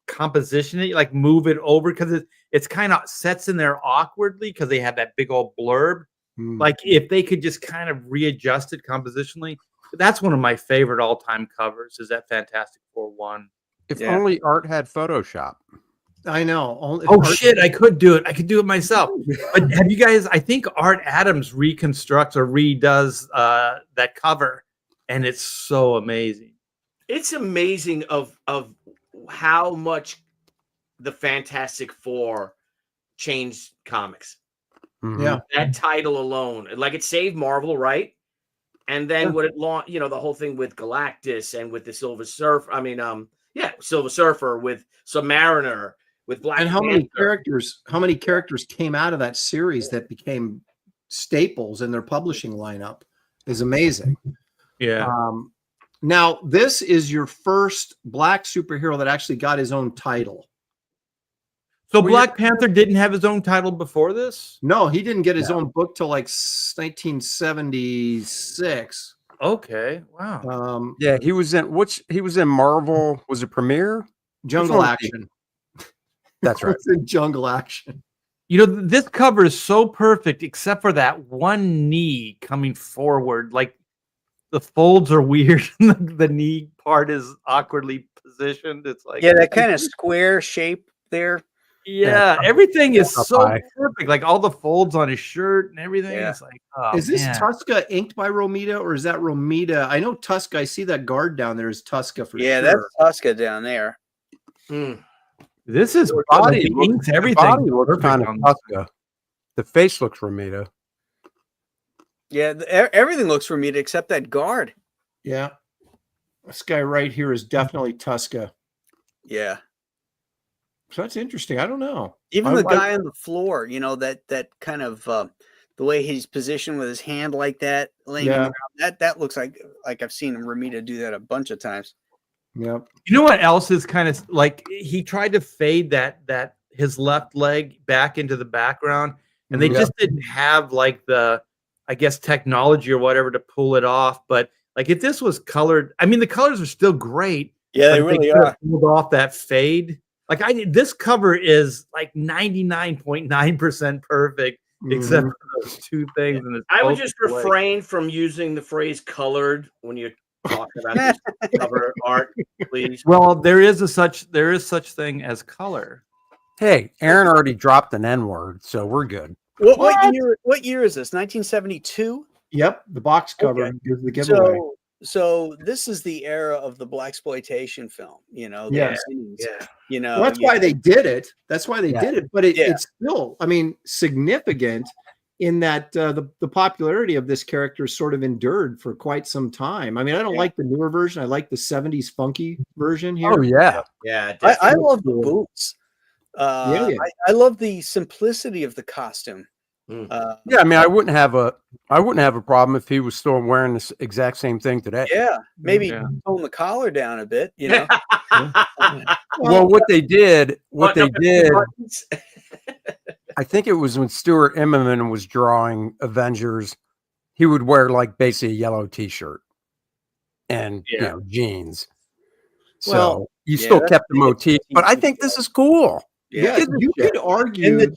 recomposition it, like move it over, because it's kind of sets in there awkwardly because they have that big old blurb. Like if they could just kind of readjust it compositionally, that's one of my favorite all-time covers. Is that Fantastic Four 1? if Yeah. only Art had Photoshop. I know. Only, Oh shit, I could do it. I could do it myself. But have you guys, I think Art Adams reconstructs or redoes that cover, and it's so amazing. It's amazing of how much the Fantastic Four changed comics. Yeah. That title alone, like it saved Marvel, right? And then what it launched, you know, the whole thing with Galactus and with the Silver Surfer. I mean, Silver Surfer with Submariner, with Black And how Panther. many characters came out of that series that became staples in their publishing lineup is amazing. Yeah. Now, this is your first black superhero that actually got his own title. So Black Panther didn't have his own title before this? No, he didn't get his own book till like 1976. Okay, wow. Yeah, he was in Marvel. Was it Premiere? Jungle Action. That's right. It's in Jungle Action. You know, this cover is so perfect, except for that one knee coming forward. Like the folds are weird. The knee part is awkwardly positioned. It's like that kind of square shape there. Yeah, everything is so perfect. Like all the folds on his shirt and everything. Yeah. It's like, oh, Is this man. Tusca inked by Romita, or is that Romita? I know Tusca. I see that guard down there is Tusca for sure. Yeah, that's Tusca down there. This is body inks everything. The body looks kind of Tusca. The face looks Romita. Yeah, everything looks Romita except that guard. Yeah, this guy right here is definitely Tusca. Yeah. So that's interesting. I don't know. Even the guy on the floor, you know, that kind of the way he's positioned with his hand like that, laying around, that looks like I've seen Romita do that a bunch of times. Yep. You know what else is kind of like he tried to fade that his left leg back into the background, and they just didn't have like the, I guess, technology or whatever to pull it off. But like if this was colored, I mean the colors are still great. Yeah, they really are. Pulled off that fade. Like this cover is like 99.9% perfect, except for those two things. And I would just refrain from using the phrase "colored" when you're talking about this cover art, please. Well, there is such thing as color. Hey, Aaron already dropped an N-word, so we're good. What year is this? 1972. Yep, the box cover is the giveaway. So this is the era of the blaxploitation film, you know. Yeah. You know, well, that's why they did it. That's why they did it. But it's still, I mean, significant in that the popularity of this character sort of endured for quite some time. I mean, I don't like the newer version. I like the 70s funky version here. Oh, yeah. Yeah. I love the boots. I love the simplicity of the costume. Yeah, I mean, I wouldn't have a problem if he was still wearing this exact same thing today. Yeah, maybe tone the collar down a bit, you know. Well, what they did, I think it was when Stuart Immonen was drawing Avengers, he would wear like basically a yellow T-shirt and you know, jeans. So you still kept the motif, but I think this is cool. Yeah, you could argue, and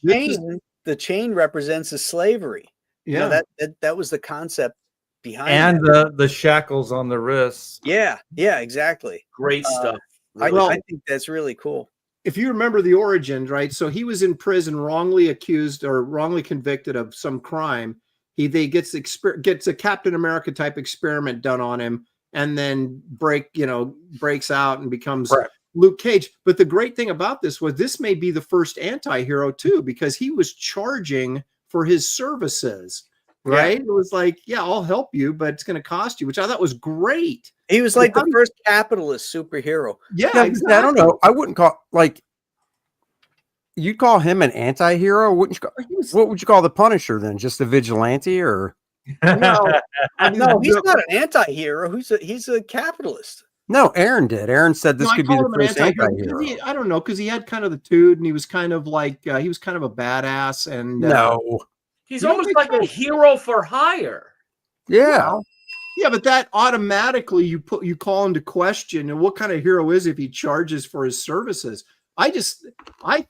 the chain represents the slavery. Yeah, you know, that was the concept behind and the shackles on the wrists. Yeah, exactly. Great stuff. I think that's really cool. If you remember the origin, right? So he was in prison, wrongly accused or wrongly convicted of some crime. He gets a Captain America type experiment done on him, and then breaks out and becomes Luke Cage. But the great thing about this was this may be the first anti-hero too, because he was charging for his services, right? It was like, I'll help you, but it's going to cost you, which I thought was great. He was like the first capitalist superhero. Yeah, exactly. I don't know. I wouldn't call you'd call him an anti-hero, wouldn't you? What would you call the Punisher then? Just a vigilante, or no, he's not an anti-hero. He's a capitalist. No, Aaron did. Aaron said this could be the first anti-hero. I don't know, because he had kind of the dude, and he was kind of like he was kind of a badass, and he's almost like a hero for hire. Yeah. Yeah, but that automatically you call into question, and what kind of hero is if he charges for his services? I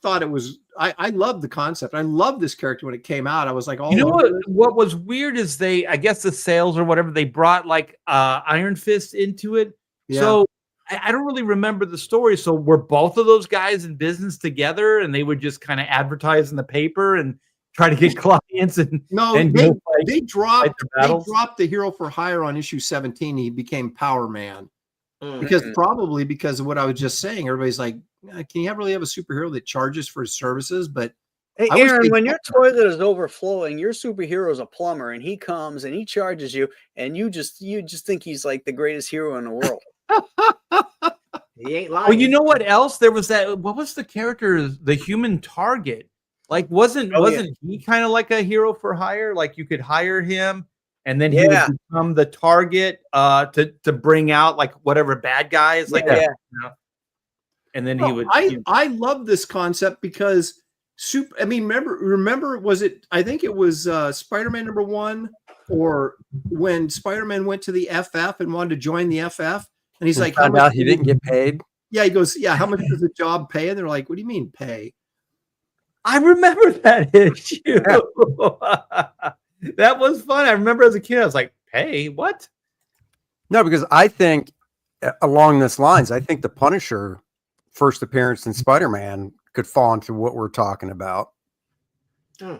thought it was I loved the concept. I loved this character when it came out. I was like, what was weird is I guess the sales or whatever, they brought like Iron Fist into it. Yeah. So I don't really remember the story. So were both of those guys in business together, and they would just kind of advertise in the paper and try to get clients? And they dropped the hero for hire on issue 17. He became Power Man because of what I was just saying. Everybody's like, can you really have a superhero that charges for his services? But hey, Aaron, when your toilet is overflowing, your superhero is a plumber, and he comes and he charges you, and you just think he's like the greatest hero in the world. He ain't lying. Well, you know what else? There was what was the character, the Human Target? Like, wasn't he kind of like a hero for hire? Like you could hire him, and then he would become the target to bring out like whatever bad guys. Like that. You know? and then I love this concept because remember was it? I think it was Spider-Man #1, or when Spider-Man went to the FF and wanted to join the FF, and he's like, found out he didn't get paid. Yeah, he goes, yeah. How much does the job pay? And they're like, what do you mean pay? I remember that issue. That was fun. I remember as a kid, I was like, pay what? No, because I think along this lines, I think the Punisher first appearance in Spider-Man could fall into what we're talking about.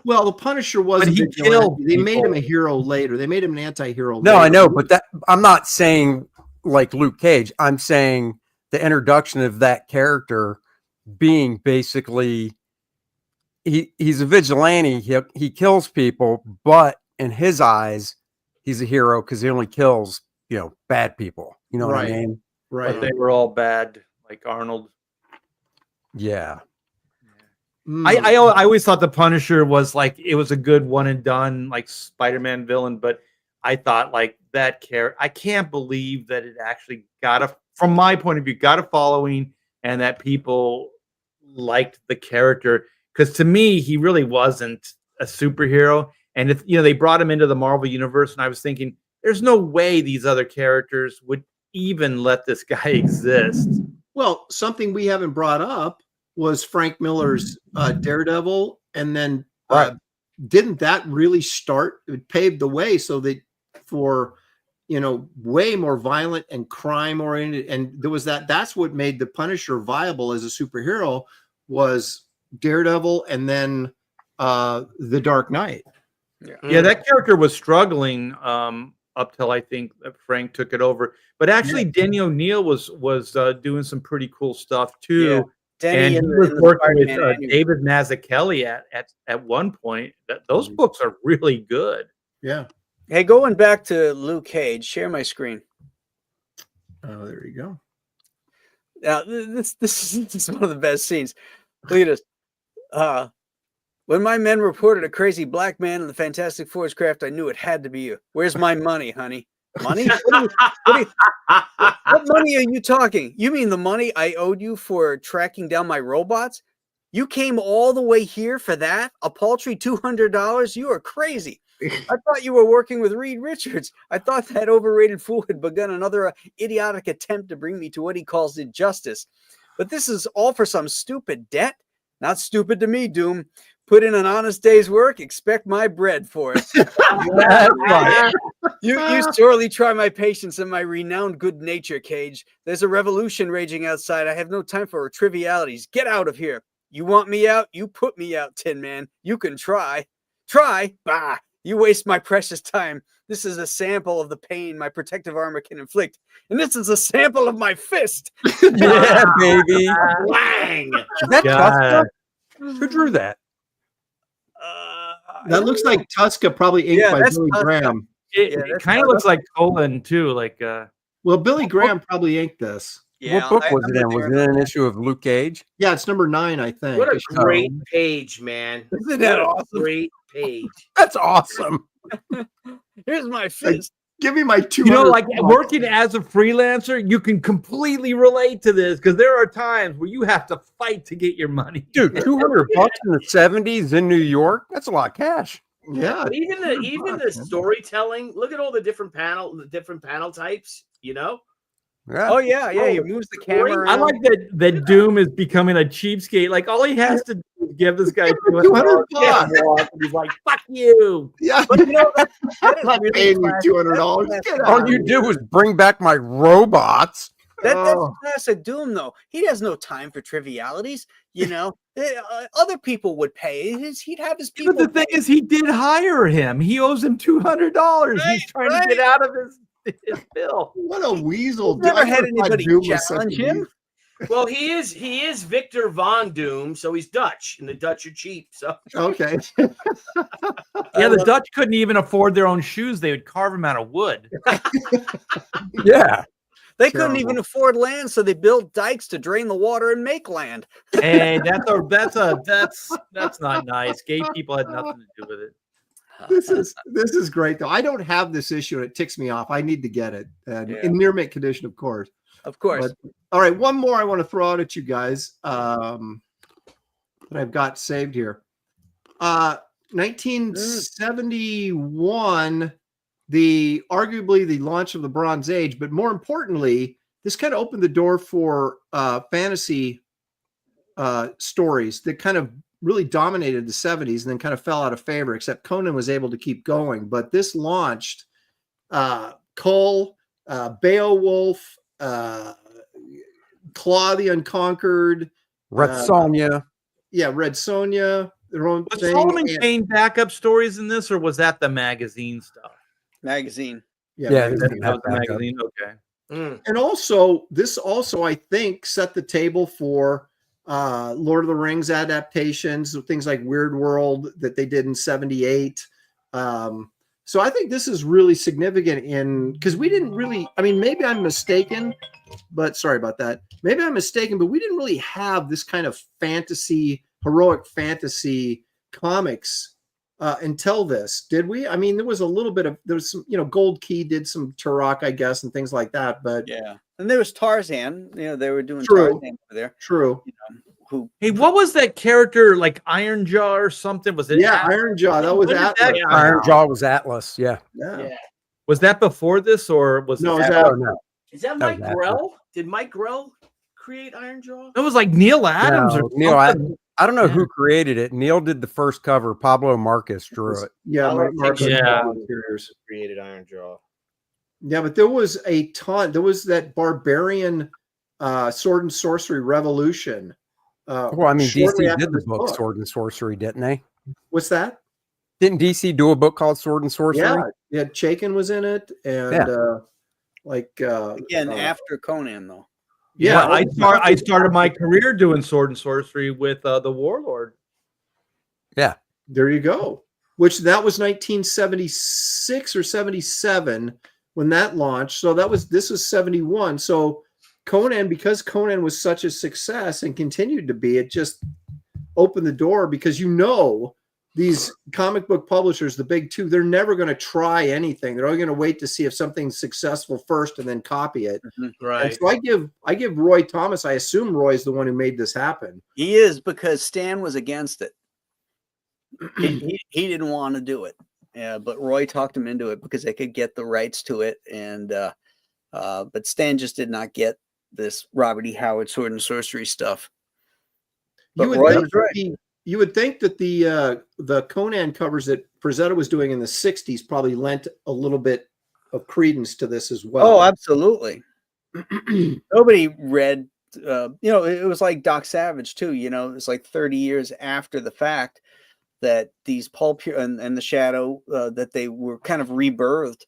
Well, the Punisher wasn't. But he killed They made people. him a hero later. They made him an anti-hero. No, later. I know, but I'm not saying like Luke Cage. I'm saying the introduction of that character being basically he's a vigilante. He kills people, but in his eyes, he's a hero because he only kills bad people. You know what I mean? Right. But they were all bad, like Arnold. Yeah. I always thought the Punisher was like, it was a good one and done, like Spider-Man villain, but I thought like that character, I can't believe that it actually from my point of view, got a following and that people liked the character. Because to me, he really wasn't a superhero. And if they brought him into the Marvel universe, and I was thinking, there's no way these other characters would even let this guy exist. Well, something we haven't brought up was Frank Miller's Daredevil, and then didn't that really start? It paved the way so that for way more violent and crime oriented, and there was that's what made the Punisher viable as a superhero was Daredevil, and then the Dark Knight. Yeah, that character was struggling up till I think that Frank took it over. But actually, Denny O'Neil was doing some pretty cool stuff too. Yeah. Denny and in he was the working with Spider-Man David Mazzucchelli at one point. Those books are really good. Yeah. Hey, going back to Luke Cage, share my screen. Oh, there you go. Now, this is one of the best scenes. Look at this. When my men reported a crazy black man in the Fantastic Four's craft, I knew it had to be you. Where's my money, honey? Money? What money are you talking? You mean the money I owed you for tracking down my robots? You came all the way here for that? A paltry $200? You are crazy. I thought you were working with Reed Richards. I thought that overrated fool had begun another idiotic attempt to bring me to what he calls injustice. But this is all for some stupid debt? Not stupid to me, Doom. Put in an honest day's work, expect my bread for it. You sorely try my patience and my renowned good nature, Cage. There's a revolution raging outside. I have no time for trivialities. Get out of here. You want me out? You put me out, Tin Man. You can try. Try? Bah! You waste my precious time. This is a sample of the pain my protective armor can inflict. And this is a sample of my fist. Yeah, baby. Wang! Is that Tuska? Who drew that? That looks like Tuska, probably inked by Billy Graham. It kind of looks like Colin too. Like, well, Billy Graham probably inked this. What book was it in? Was it an issue of Luke Cage? Yeah, it's number 9, I think. What a great page, man! Isn't that awesome? Great page. That's awesome. Here's my fist. Give me my 200. like working as a freelancer, you can completely relate to this because there are times where you have to fight to get your money. Dude, $200 in the 70s in New York? That's a lot of cash. Yeah. But even the storytelling, look at all the different panel types, Yeah. Oh, yeah. He moves the camera I around. like that Doom is becoming a cheapskate. Like all he has to do is give this guy $200. And he's like, "Fuck you." Yeah. But that is I'm really paying you classic. $200. That's Get All you do is bring back my robots. That's classic Doom, though. He has no time for trivialities. Other people would pay. He'd have his people. But the thing is, he did hire him. He owes him $200. He's trying to get out of his bill. What a weasel. Never had anybody challenge him. Well, he is Victor Von Doom, so he's Dutch, and the Dutch are cheap. So okay. Yeah, the Dutch couldn't even afford their own shoes. They would carve them out of wood. Yeah. They couldn't even afford land, so they built dikes to drain the water and make land. Hey, that's not nice. Gay people had nothing to do with it. This is great though. I don't have this issue and it ticks me off. I need to get it in near mint condition, of course. Of course. But, all right, one more I want to throw out at you guys that I've got saved here. 1971, arguably the launch of the Bronze Age, but more importantly, this kind of opened the door for fantasy stories that kind of really dominated the 70s and then kind of fell out of favor, except Conan was able to keep going. But this launched Kull, Beowulf, Claw the Unconquered, Red Sonja. Yeah, Red Sonja. Their own Was thing. Solomon Kane backup stories in this, or was that the magazine stuff? Magazine. Yeah, magazine. That was the magazine. Okay. And also, this also, I think, set the table for Lord of the Rings adaptations, things like Weird World that they did in 78. So I think this is really significant because we didn't really, I mean, maybe I'm mistaken, but sorry about that. Maybe I'm mistaken, but we didn't really have this kind of heroic fantasy comics until this, did we? I mean, there was some, Gold Key did some Turok, I guess, and things like that, but yeah. And there was Tarzan, they were doing True. Tarzan over there. True. Hey, what was that character, like Iron Jaw or something? Was it? Yeah, Iron Jaw. That was Atlas. Iron Jaw was Atlas. Yeah. Was that before this, or was no? it? No. Is that Mike Grell? Did Mike Grell create Iron Jaw? It was like Neil Adams or Neil something. I don't know who created it. Neil did the first cover. Pablo Marcus drew it. Yeah, Marcus created Iron Jaw. Yeah, but there was a ton. There was that barbarian sword and sorcery revolution. Well, I mean, shortly DC after did the this book Sword and Sorcery, didn't they? What's that? Didn't DC do a book called Sword and Sorcery? Yeah, Chaykin was in it, and again after Conan though. Yeah, I started my career doing Sword and Sorcery with the Warlord. Yeah, there you go. Which that was 1976 or 77 when that launched. So this was 71. So Conan, because Conan was such a success and continued to be, it just opened the door because these comic book publishers, the big two, they're never going to try anything. They're only going to wait to see if something's successful first and then copy it. Right. And so I give Roy Thomas, I assume Roy's the one who made this happen. He is, because Stan was against it. He didn't want to do it. Yeah, but Roy talked him into it because they could get the rights to it. And but Stan just did not get this Robert E. Howard Sword and Sorcery stuff. But you would think that the Conan covers that Frazetta was doing in the 60s probably lent a little bit of credence to this as well. Oh, absolutely. Nobody read, it was like Doc Savage too, it's like 30 years after the fact that these pulp and the Shadow, that they were kind of rebirthed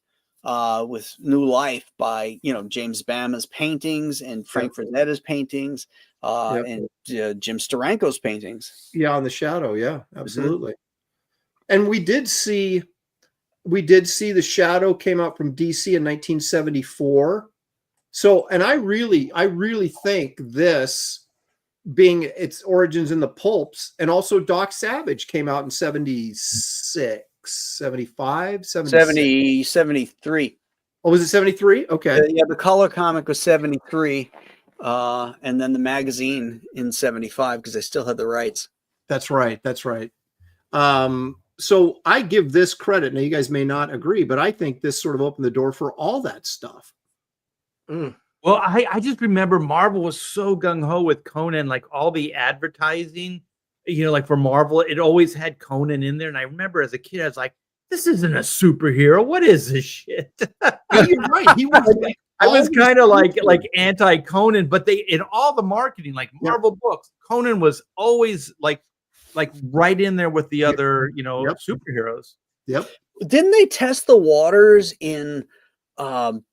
with new life by, James Bama's paintings and Frank Frazetta's paintings. And Jim Steranko's paintings. Yeah, on the Shadow. Yeah, absolutely. And we did see the Shadow came out from DC in 1974. So, and I really think this, being its origins in the pulps, and also Doc Savage came out in 76, 75, 73. Oh, was it 73? Okay. Yeah, the color comic was 73. And then the magazine in 75 because they still had the rights. That's right. So I give this credit. Now you guys may not agree, but I think this sort of opened the door for all that stuff. Well, I just remember Marvel was so gung-ho with Conan, like all the advertising, like for Marvel, it always had Conan in there. And I remember as a kid, I was like, this isn't a superhero. What is this shit? You're right. He was I was kind of like anti-Conan, but they, in all the marketing, like Marvel books, Conan was always like right in there with the other, superheroes. Yep. Didn't they test the waters in one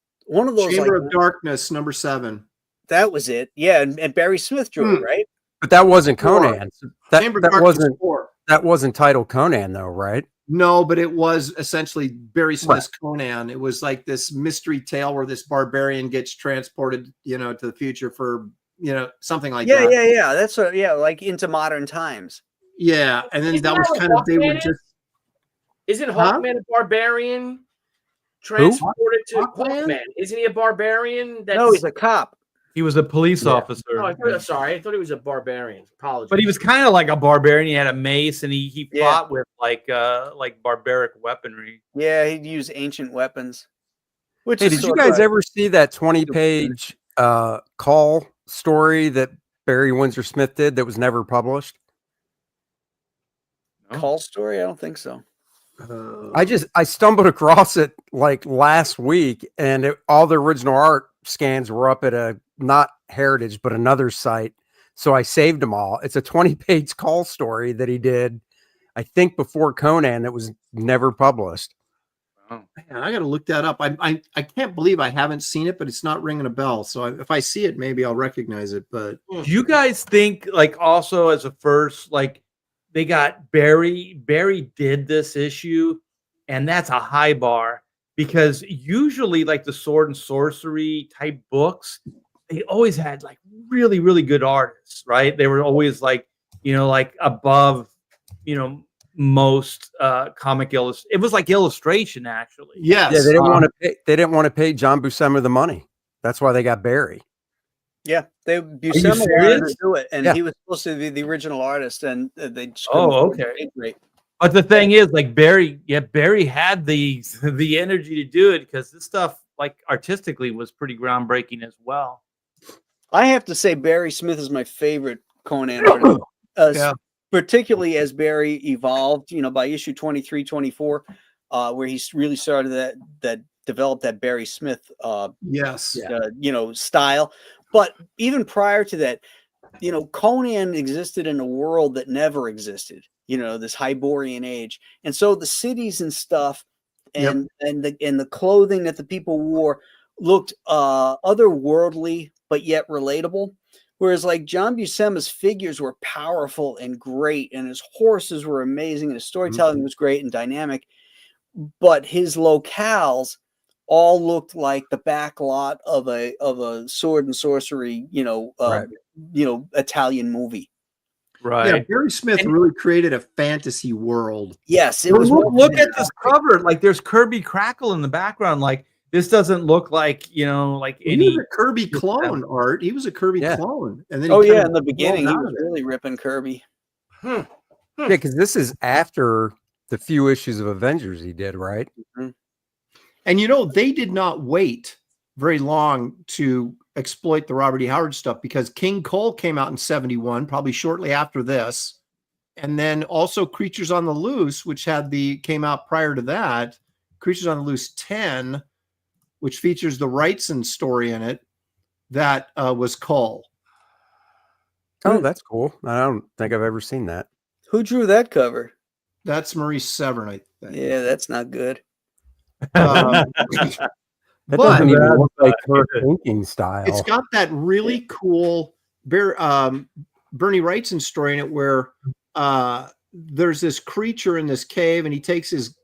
of those Chamber of Darkness #7? That was it. Yeah, and Barry Smith drew it, right? But that wasn't Conan. That wasn't titled Conan though, right? No, but it was essentially Barry Smith's Conan. It was like this mystery tale where this barbarian gets transported, to the future for, something like that. Yeah. That's like into modern times. Yeah, and then that was kind of they were just. Isn't Hawkman a barbarian? Transported to Hawkman? Isn't he a barbarian? No, he's a cop. He was a police officer. Oh, I thought he was a barbarian. Apologies. But he was kind of like a barbarian. He had a mace, and he fought with like barbaric weaponry. Yeah, he'd use ancient weapons. Which Hey, did you guys ever see that 20-page call story that Barry Windsor Smith did that was never published? Call story? I don't think so. I stumbled across it like last week, and all the original art scans were up at a not Heritage but another site, so I saved them all. It's a 20-page call story that he did, I think, before Conan, that was never published. Man, I got to look that up. I can't believe I haven't seen it, but it's not ringing a bell. So if I see it, maybe I'll recognize it. But do you guys think, like, also as a first, like, they got Barry did this issue, and that's a high bar, because usually like the sword and sorcery type books, they always had like really, really good artists, right? They were always like, like above, most comic illustration. It was like illustration, actually. Yes. Yeah, they didn't want to pay John Buscema the money. That's why they got Barry. Yeah, Buscema wanted to do it, and he was supposed to be the original artist, and they just okay. Great. But the thing is, like, Barry had the energy to do it, because this stuff, like, artistically was pretty groundbreaking as well. I have to say Barry Smith is my favorite Conan artist. Particularly as Barry evolved, by issue 23, 24, where he really started that developed that Barry Smith style. But even prior to that, Conan existed in a world that never existed, this Hyborian age. And so the cities and stuff and the clothing that the people wore looked otherworldly, but yet relatable. Whereas like John Buscema's figures were powerful and great, and his horses were amazing, and his storytelling was great and dynamic, but his locales all looked like the back lot of a sword and sorcery, Italian movie. Right. Yeah, Barry Smith really created a fantasy world. Yes, it was. was. Look at this cover. Like, there's Kirby Crackle in the background. Like, this doesn't look like, like any. He was a Kirby clone, Art. He was a Kirby clone. And then in the beginning, he was really ripping Kirby. Yeah, because this is after the few issues of Avengers he did, right? Mm-hmm. And they did not wait very long to exploit the Robert E. Howard stuff, because King Cole came out in 71, probably shortly after this. And then also Creatures on the Loose, which came out prior to that. Creatures on the Loose 10, which features the Wrightson story in it, that was Cole. Oh, that's cool. I don't think I've ever seen that. Who drew that cover? That's Maurice Severn, I think. Yeah, that's not good. That doesn't even look like her thinking style. It's got that really cool Bernie Wrightson story in it, where there's this creature in this cave, and he takes his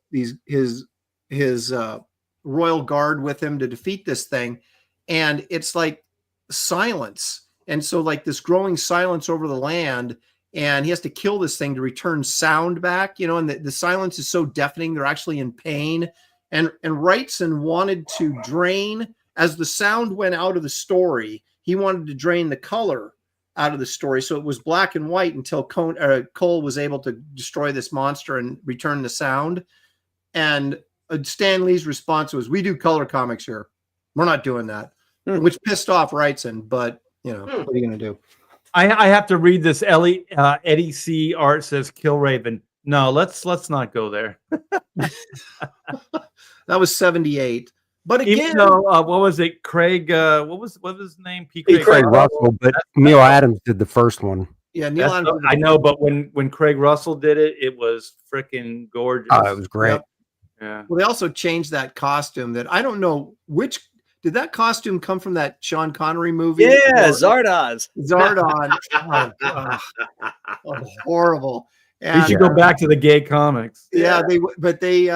royal guard with him to defeat this thing, and it's like silence, and so like this growing silence over the land, and he has to kill this thing to return sound back, and the silence is so deafening they're actually in pain. And Wrightson wanted to drain, as the sound went out of the story, he wanted to drain the color out of the story, so it was black and white until Cole was able to destroy this monster and return the sound. And Stan Lee's response was, "We do color comics here. We're not doing that," which pissed off Wrightson. But what are you going to do? I have to read this. Eddie C. Art says Killraven. No, let's not go there. That was 78. But again, even though, what was it? Craig, what was his name? Craig Russell, but Neil Adams did the first one. Yeah, Neil Adams. I know, but when Craig Russell did it, it was freaking gorgeous. Oh, it was great. Yep. Yeah. Well, they also changed that costume. That I don't know which. Did that costume come from that Sean Connery movie? Yeah, Zardoz. Zardon. Horrible. And, we should go back to the gay comics. Yeah, they.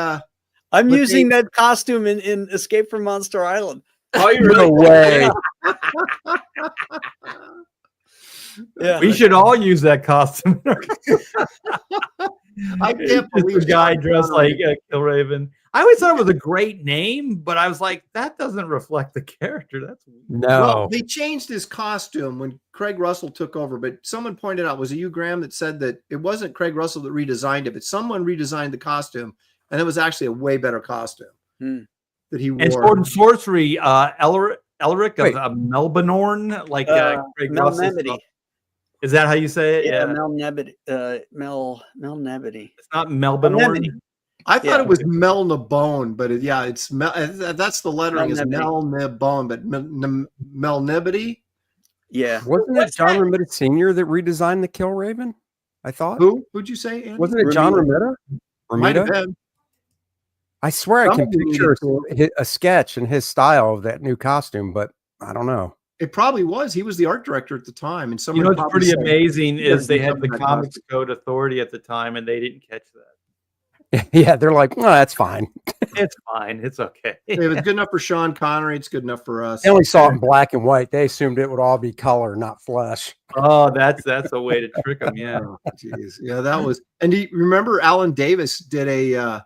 I'm using that costume in Escape from Monster Island. Oh, you really? No way. Yeah, we should all use that costume. I can't believe the guy dressed like Killraven. I always thought it was a great name, but I was like, that doesn't reflect the character. That's weird. No. Well, they changed his costume when Craig Russell took over, but someone pointed out, was it you, Graham, that said that it wasn't Craig Russell that redesigned it, but someone redesigned the costume, and it was actually a way better costume that he wore. And Sword and Sorcery, Elric of Melbourne, like Craig Russell. Is that how you say it? Yeah, Melnebity. Melnebity. It's not Melbourne. I thought it was Melnibone, but it's that's the lettering is Melnibone, but Melnibity. Yeah, wasn't it John Romita Sr. that redesigned the Kill Raven? I thought. Who'd you say? Andy? Wasn't it John Romita? Might have been. I swear I can picture a sketch in his style of that new costume, but I don't know. It probably was. He was the art director at the time, and someone. What's pretty amazing is they had the Comics Code Authority at the time, and they didn't catch that. Yeah, they're like, no, that's fine. It's fine. It's okay. If it's good enough for Sean Connery, it's good enough for us. They only saw it in black and white. They assumed it would all be color, not flesh. Oh, that's a way to trick them. Yeah. Jeez. Yeah, that was. And do you remember Alan Davis did a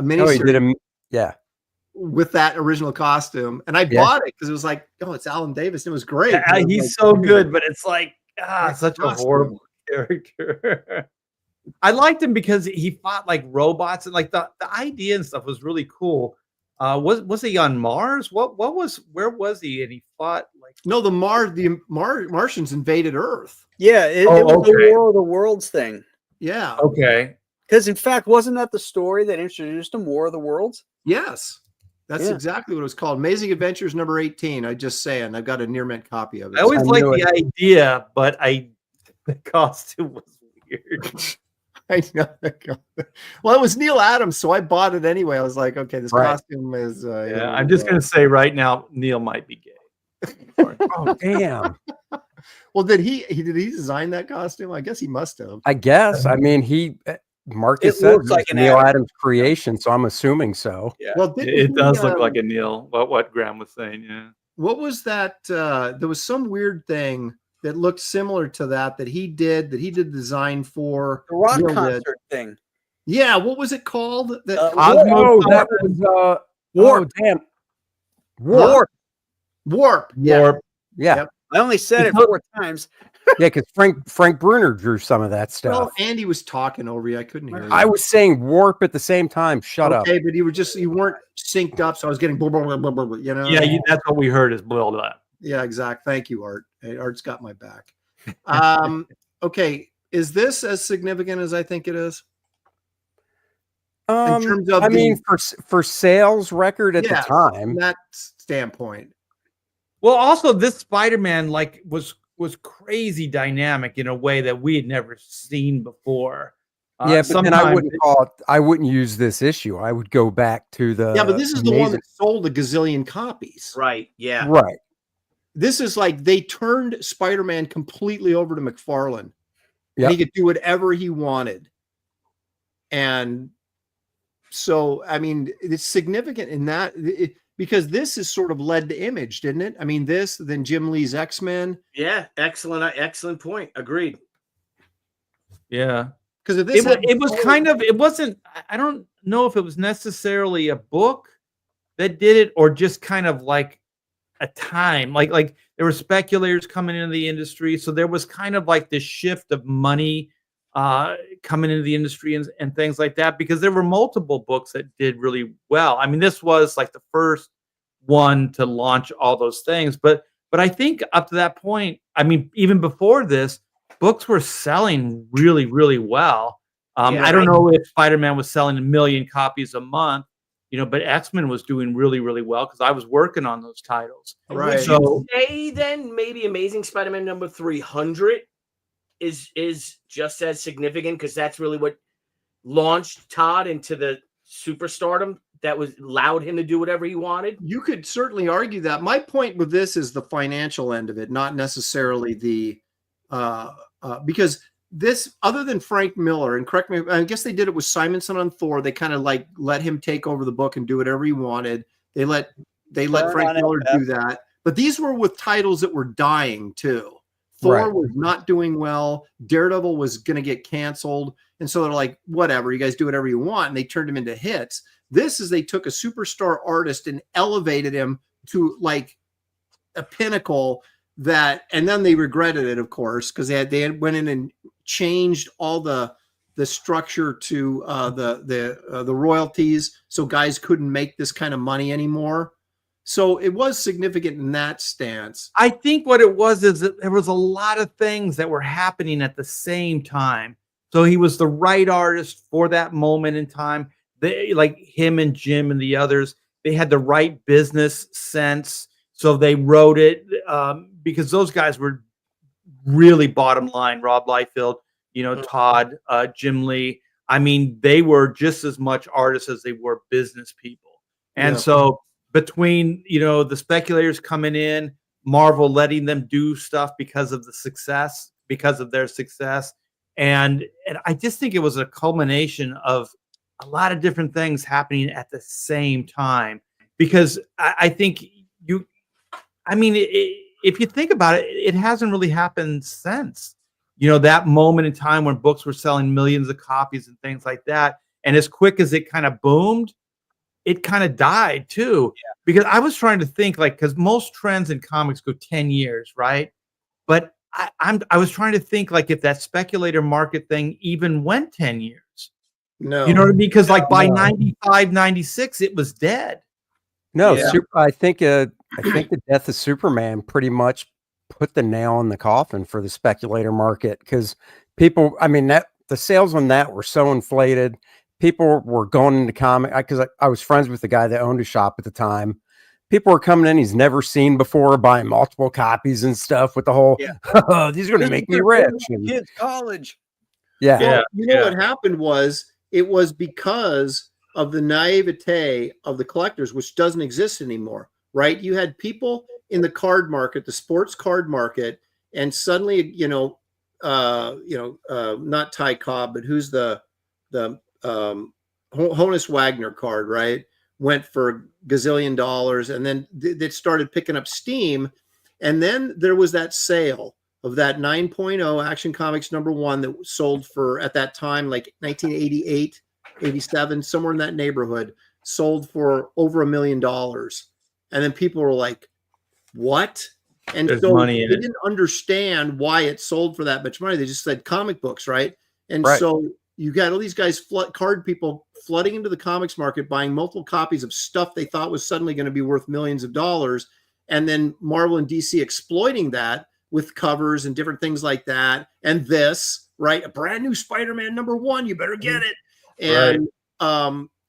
mini? Oh, he did with that original costume, and I bought it because it was like, oh, it's Alan Davis. And it was great. Yeah, he's so good, but it's like such a horrible character. I liked him because he fought like robots, and like the idea and stuff was really cool. Was he on Mars? Where was he? And he fought like the Martians invaded Earth. Yeah, it was the War of the Worlds thing. Yeah. Okay. Because in fact, wasn't that the story that introduced him, War of the Worlds? Yes. That's exactly what it was called. Amazing Adventures number 18. I just saying, I've got a near mint copy of it. I always liked the idea, but the costume was weird. I know. Well, it was Neil Adams, so I bought it anyway. I was like, okay, this costume is. I'm just gonna say right now, Neil might be gay. Oh, damn. Well, did he design that costume? I guess he must have. I guess. I mean, Marcus said looks like Neil Adams creation, so I'm assuming so. Yeah. Well, it does look like a Neil. What Graham was saying. Yeah. What was that? There was some weird thing that looked similar to that he did design for the rock concert thing. Yeah, what was it called? That was Warp. Oh, damn. Warp. Yeah. Yep. I only said it 4 times. Yeah, because Frank Bruner drew some of that stuff. Well, Andy was talking over you. I couldn't hear you. I was saying warp at the same time. Shut up. Okay, but you weren't synced up, so I was getting blah, blah, blah, blah, blah, you know? Yeah, that's what we heard is blah, blah. Yeah, exactly. Thank you, Art. Art's got my back. Okay, is this as significant as I think it is? In terms of for sales record at the time. From that standpoint. Well, also this Spider-Man was crazy dynamic in a way that we had never seen before. But then I wouldn't use this issue. I would go back to the. Yeah, but this is the one that sold a gazillion copies. Right. Yeah. Right. This is like they turned Spider-Man completely over to McFarlane. Yep. And he could do whatever he wanted. And so, I mean, it's significant in that because this is sort of led to Image, didn't it? I mean, then Jim Lee's X-Men. Yeah, excellent point. Agreed. Yeah. Because if this it wasn't, I don't know if it was necessarily a book that did it or just kind of like a time. Like there were speculators coming into the industry. So there was kind of like this shift of money coming into the industry and things like that, because there were multiple books that did really well. I mean, this was like the first one to launch all those things. But I think up to that point, I mean, even before this, books were selling really, really well. I don't know if Spider-Man was selling 1 million copies a month, but X-Men was doing really, really well because I was working on those titles. Right. So would you say then maybe Amazing Spider-Man number 300 is just as significant because that's really what launched Todd into the superstardom that allowed him to do whatever he wanted? You could certainly argue that. My point with this is the financial end of it, not necessarily the because this, other than Frank Miller, and correct me, I guess they did it with Simonson on Thor. They kind of like let him take over the book and do whatever he wanted. They let Frank Miller do that. But these were with titles that were dying too. Thor was not doing well. Daredevil was going to get canceled. And so they're like, whatever, you guys do whatever you want. And they turned him into hits. This is they took a superstar artist and elevated him to like a pinnacle and then they regretted it, of course, because they had went in and changed all the structure to the royalties, so guys couldn't make this kind of money anymore. So it was significant in that stance. I think what it was is that there was a lot of things that were happening at the same time. So he was the right artist for that moment in time. They, like him and Jim and the others, they had the right business sense. So they wrote it because those guys were really bottom line. Rob Liefeld, Todd, Jim Lee. I mean, they were just as much artists as they were business people. And so between, the speculators coming in, Marvel letting them do stuff because of their success. And I just think it was a culmination of a lot of different things happening at the same time. Because I think if you think about it, it hasn't really happened since, that moment in time when books were selling millions of copies and things like that. And as quick as it kind of boomed, it kind of died too. Yeah. Because I was trying to think, because most trends in comics go 10 years, right? But I was trying to think if that speculator market thing even went 10 years. No. You know what I mean? Because by 95, 96, it was dead. No, I think the death of Superman pretty much put the nail in the coffin for the speculator market, because people, the sales on that were so inflated. People were going into comic because I was friends with the guy that owned a shop at the time. People were coming in he's never seen before, buying multiple copies and stuff with the whole, oh, these are going to make me rich. Kids college. Yeah. Well, what happened was it was because of the naivete of the collectors, which doesn't exist anymore, right? You had people in the card market, the sports card market, and suddenly, not Ty Cobb, but who's the Honus Wagner card, right? Went for $1 gazillion, and then it started picking up steam. And then there was that sale of that 9.0 Action Comics #1 that sold for, at that time, like 1988, 87, somewhere in that neighborhood, sold for over $1 million. And then people were like, what? And There's so money in they it. didn't understand why it sold for that much money. They just said comic books, right? And so you got all these guys, card people, flooding into the comics market, buying multiple copies of stuff they thought was suddenly going to be worth millions of dollars. And then Marvel and DC exploiting that with covers and different things like that. And this, right? A brand new Spider-Man #1, you better get it. And,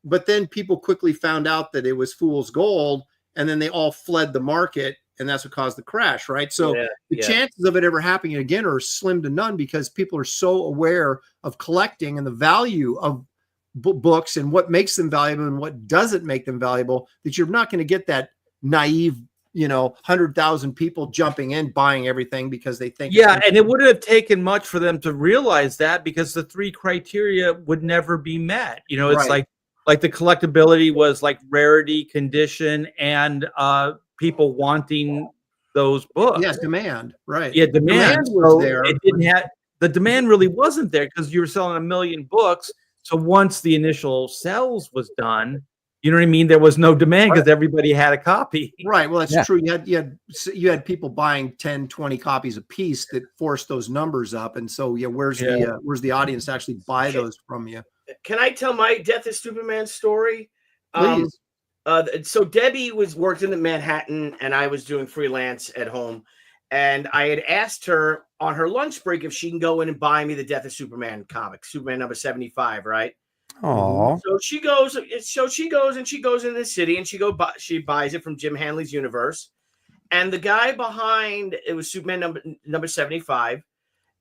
but then people quickly found out that it was fool's gold, and then they all fled the market, and that's what caused the crash, right? So the chances of it ever happening again are slim to none, because people are so aware of collecting and the value of books and what makes them valuable and what doesn't make them valuable, that you're not going to get that naive, 100,000 people jumping in, buying everything because they think. Yeah, and it wouldn't have taken much for them to realize that, because the three criteria would never be met. It's like the collectability was like rarity, condition, and people wanting those books. Yes, demand, right? Yeah, demand was there. It didn't have, the demand really wasn't there, because you were selling 1 million books. So once the initial sales was done, you know what I mean? There was no demand because everybody had a copy. Right. Well, that's true. You had people buying 10, 20 copies a piece that forced those numbers up. And so, where's the audience to actually buy those from you? Can I tell my Death of Superman story? Please. So Debbie worked in Manhattan, and I was doing freelance at home. And I had asked her on her lunch break if she can go in and buy me the Death of Superman comic, Superman #75, right? Oh. So she goes in the city, and she buys it from Jim Hanley's universe. And the guy behind, it was Superman number 75,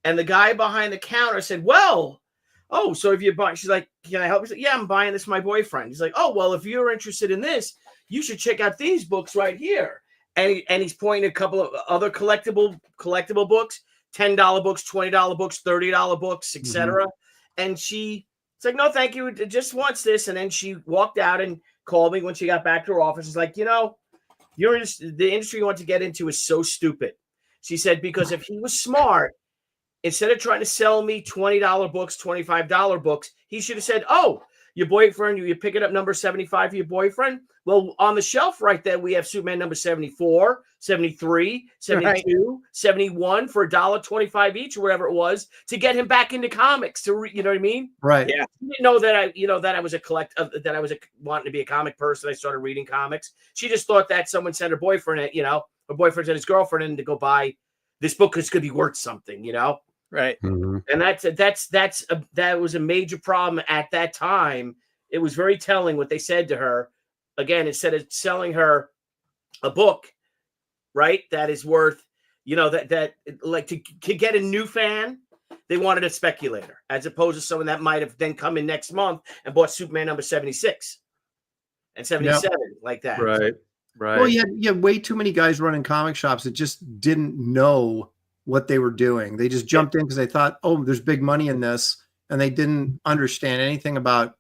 and the guy behind the counter said, "Well, oh, so if you're buying," she's like, "Can I help you?" He's like, "Yeah, I'm buying this for my boyfriend." He's like, "Oh, well, if you're interested in this, you should check out these books right here." And he's pointing a couple of other collectible books, $10 books, $20 books, $30 books, etc. And she's like, "No, thank you. It just wants this." And then she walked out and called me when she got back to her office. She's like, the industry you want to get into is so stupid. She said, because if he was smart, instead of trying to sell me $20 books, $25 books, he should have said, "Oh, your boyfriend, you're picking up number 75 for your boyfriend. Well, on the shelf right there, we have Superman number 74, 73, 72, 71 for $1.25 each or whatever it was to get him back into comics. You know what I mean? Right. Yeah. She didn't know that I was wanting to be a comic person. I started reading comics. She just thought that someone sent her boyfriend, her boyfriend and his girlfriend in to go buy this book because it's going to be worth something, Right. Mm-hmm. And that was a major problem at that time. It was very telling what they said to her. Again, instead of selling her a book, right, that is worth, that like to get a new fan, they wanted a speculator, as opposed to someone that might have then come in next month and bought Superman number 76 and 77 like that. Right. Well, you had way too many guys running comic shops that just didn't know what they were doing. They just jumped in because they thought, oh, there's big money in this, and they didn't understand anything about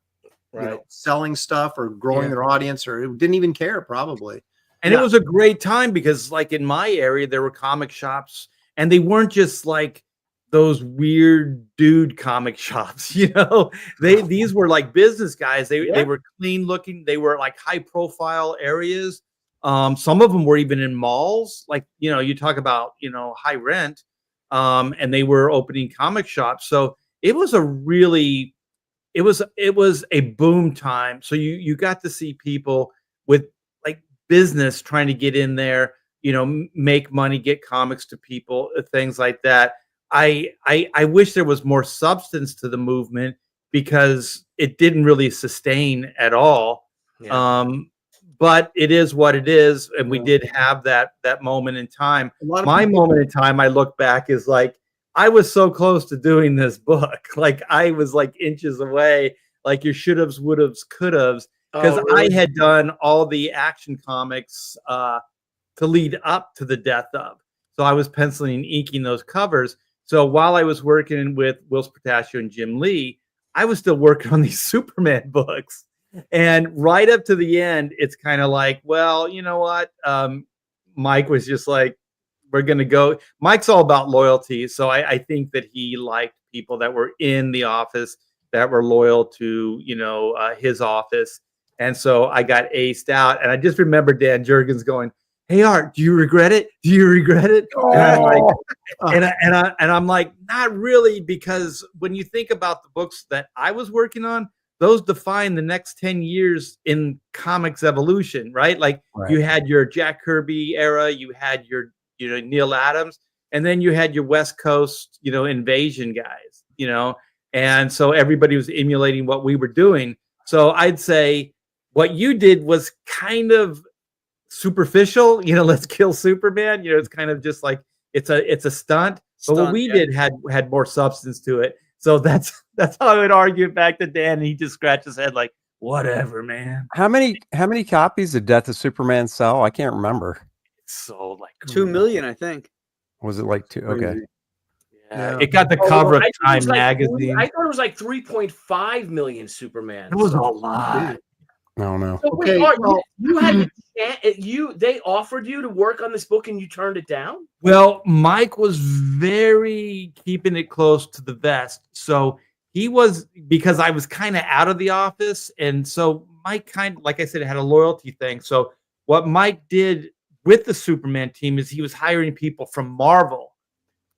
selling stuff or growing their audience, or didn't even care probably. And it was a great time because, like, in my area, there were comic shops, and they weren't just like those weird dude comic shops. These were like business guys. They were clean looking. They were like high profile areas. Some of them were even in malls. Like, you talk about, high rent, and they were opening comic shops. So it was it was a boom time. So you got to see people with like business trying to get in there, make money, get comics to people, things like that. I wish there was more substance to the movement because it didn't really sustain at all. Yeah. But it is what it is, and we did have that moment in time. My moment in time, I look back, is like I was so close to doing this book. Like I was like inches away, like your should haves, would haves, could haves, because I had done all the Action Comics to lead up to the death of. So I was penciling and inking those covers. So while I was working with Will Spartaccio and Jim Lee, I was still working on these Superman books. And right up to the end, it's kind of like, well, you know what? Mike was just like, we're going to go. Mike's all about loyalty. So I think that he liked people that were in the office that were loyal to, his office. And so I got aced out. And I just remember Dan Jurgens going, hey, Art, do you regret it? Do you regret it? And I'm like, and I'm like, not really, because when you think about the books that I was working on, those define the next 10 years in comics evolution, right? Like you had your Jack Kirby era, you had your, Neil Adams, and then you had your West Coast, invasion guys, and so everybody was emulating what we were doing. So I'd say what you did was kind of superficial, let's kill Superman. It's kind of just like it's a stunt. But what we did had more substance to it. So that's how I would argue it back to Dan, and he just scratched his head like, whatever, man. How many copies did Death of Superman sell? I can't remember. It sold like 2 million, I think. Was it like 2? Okay. Yeah. It got the cover of Time magazine. I thought it was like 3.5 million Superman. It was a lot. I don't know. So wait, you had they offered you to work on this book and you turned it down? Well, Mike was very keeping it close to the vest. So he was, because I was kind of out of the office. And so Mike kind of, like I said, had a loyalty thing. So what Mike did with the Superman team is he was hiring people from Marvel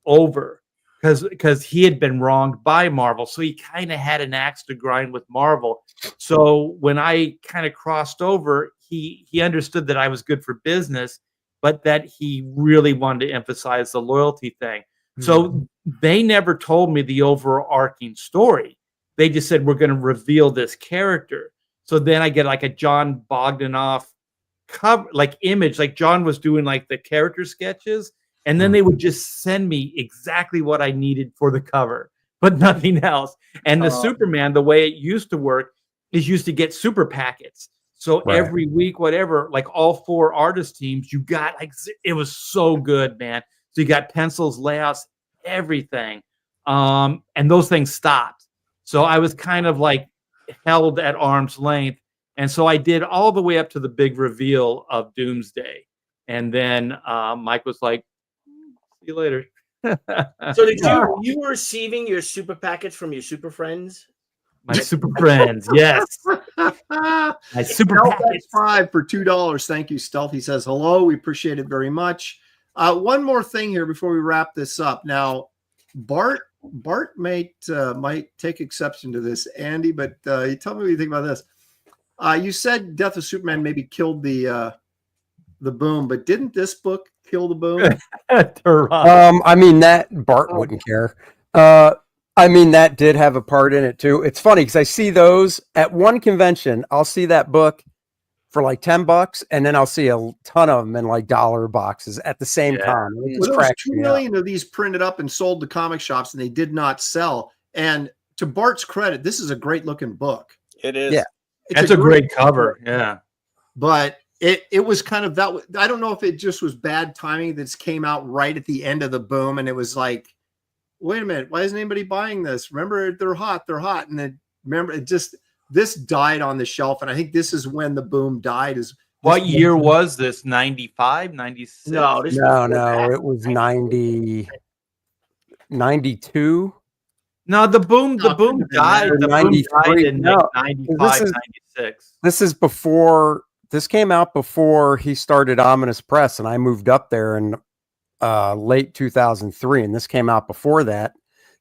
over because he had been wronged by Marvel. So he kind of had an axe to grind with Marvel. So when I kind of crossed over, he understood that I was good for business, but that he really wanted to emphasize the loyalty thing. Mm-hmm. So they never told me the overarching story. They just said, we're going to reveal this character. So then I get like a John Bogdanoff cover, like image, like John was doing like the character sketches. And then they would just send me exactly what I needed for the cover, but nothing else. And the Superman, the way it used to work is used to get super packets. So every week, whatever, like all 4 artist teams, you got like, it was so good, man. So you got pencils, layouts, everything. And those things stopped. So I was kind of like held at arm's length. And so I did all the way up to the big reveal of Doomsday. And then Mike was like, see you later. So did you were receiving your super packets from your super friends? My super friends, yes. My super Stealth packets. X5 for $2. Thank you, Stealth. He says hello. We appreciate it very much. One more thing here before we wrap this up. Now, Bart might take exception to this, Andy, but you tell me what you think about this. You said Death of Superman maybe killed the Boom, but didn't this book kill the Boom? I mean, that Bart wouldn't care. I mean, that did have a part in it too. It's funny because I see those at one convention. I'll see that book for like $10, and then I'll see a ton of them in like dollar boxes at the same time. It Well, just there was cracks 2 me up. million of these printed up and sold to comic shops, and they did not sell. And to Bart's credit, this is a great looking book. It is. Yeah. That's a great cover. Yeah. But it was kind of that. I don't know if it just was bad timing. This came out right at the end of the Boom, and it was like, wait a minute, why isn't anybody buying this? Remember, they're hot. And then remember, this died on the shelf, and I think this is when the Boom died. What year was this? 95, 96? No, No, it was 90, 92. No, the Boom died. The Boom died in No, 95, 96. This is before. This came out before he started Ominous Press, and I moved up there in late 2003, and this came out before that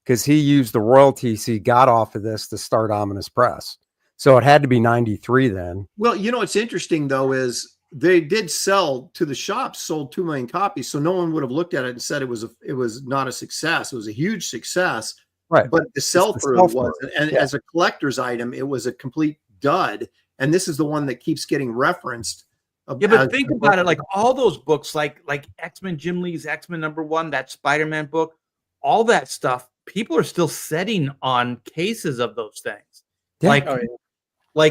because he used the royalties he got off of this to start Ominous Press. So it had to be 93 then. Well, what's interesting though is they did sell to the shops, sold 2 million copies, so no one would have looked at it and said it was not a success. It was a huge success, right? But the sell-through wasn't, and as a collector's item, it was a complete dud. And this is the one that keeps getting referenced. Yeah, but think about it, like all those books, like X-Men, Jim Lee's X-Men #1, that Spider-Man book, all that stuff, people are still setting on cases of those things. Yeah. Like what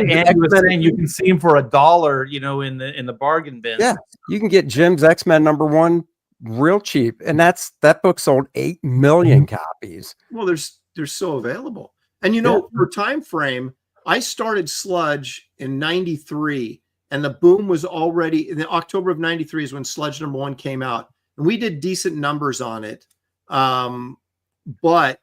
Andy was saying, you can see them for $1, in the bargain bin. Yeah, you can get Jim's X-Men #1 real cheap, and that book sold 8 million copies. Well, they're so available, and for time frame, I started Sludge in 93, and the Boom was already in October of 93 is when Sludge #1 came out, and we did decent numbers on it, but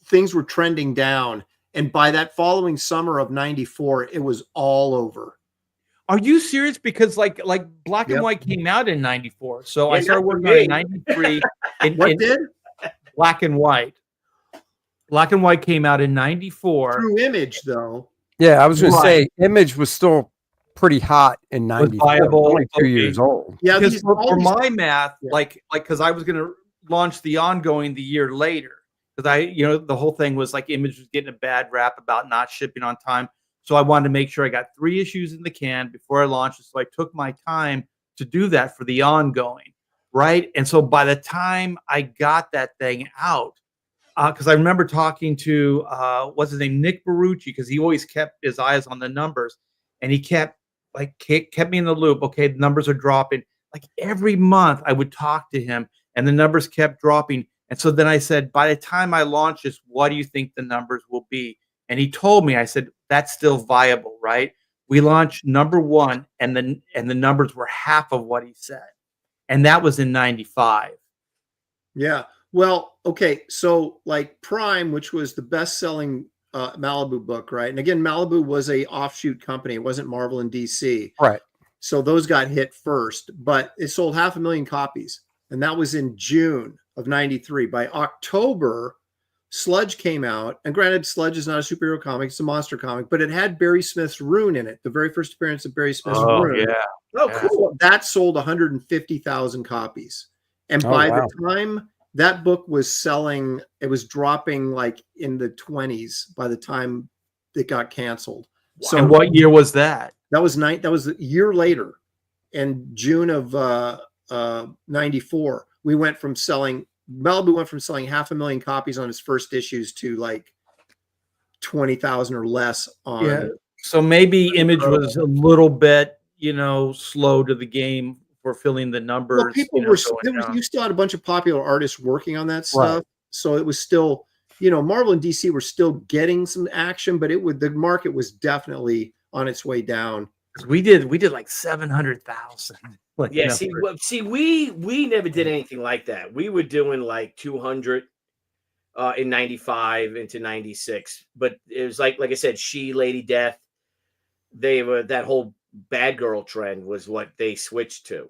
things were trending down. And by that following summer of 94, it was all over. Are you serious? Because like Black and White came out in 94. So I started working on it in 93. What did? Black and White. Black and White came out in 94. Through Image, though. Yeah, I was going to say Image was still pretty hot in 94. Viable, only 2 years old. Yeah, because for my math, because I was going to launch the ongoing the year later. Because the whole thing was like Image was getting a bad rap about not shipping on time. So I wanted to make sure I got 3 issues in the can before I launched it. So I took my time to do that for the ongoing, right? And so by the time I got that thing out, because I remember talking to what's his name, Nick Barucci, because he always kept his eyes on the numbers, and he kept me in the loop. Okay, the numbers are dropping. Like every month, I would talk to him, and the numbers kept dropping. And so then I said, by the time I launch this, what do you think the numbers will be? And he told me, I said, that's still viable, right? We launched #1, and the numbers were half of what he said, and that was in 95. Yeah. Well, okay. So like Prime, which was the best-selling Malibu book, right? And again, Malibu was a offshoot company. It wasn't Marvel and DC. Right. So those got hit first, but it sold 500,000 copies. And that was in June of 93. By October, Sludge came out. And granted, Sludge is not a superhero comic. It's a monster comic. But it had Barry Smith's Rune in it. The very first appearance of Barry Smith's Rune. Yeah. Oh, cool. That sold 150,000 copies. And by the time that book was selling, it was dropping like in the 20s by the time it got canceled. So and what year was that? That was a year later, in June of 94. Malibu went from selling 500,000 copies on its first issues to like 20,000 or less on. Yeah. So maybe Image was a little bit, slow to the game for filling the numbers. Well, people you still had a bunch of popular artists working on that stuff. Right. So it was still, Marvel and DC were still getting some action, but the market was definitely on its way down. We did like 700,000. Yeah, we never did anything like that. We were doing like 200. in 95 into 96. But it was like I said, She, Lady Death, they were, that whole bad girl trend was what they switched to.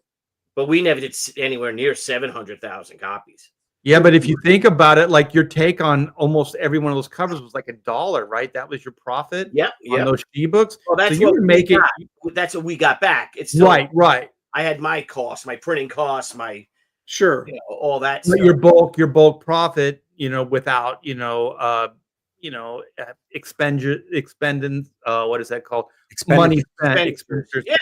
But we never did anywhere near 700,000 copies. Yeah, but if you think about it, like your take on almost every one of those covers was like $1, right? That was your profit. On those She-books. Well, that's so you what were making. That's what we got back. It's still, right. I had my costs, my printing costs, my sure, all that. But stuff. your bulk profit, without expending what is that called? Money spent, expenditures. Yeah,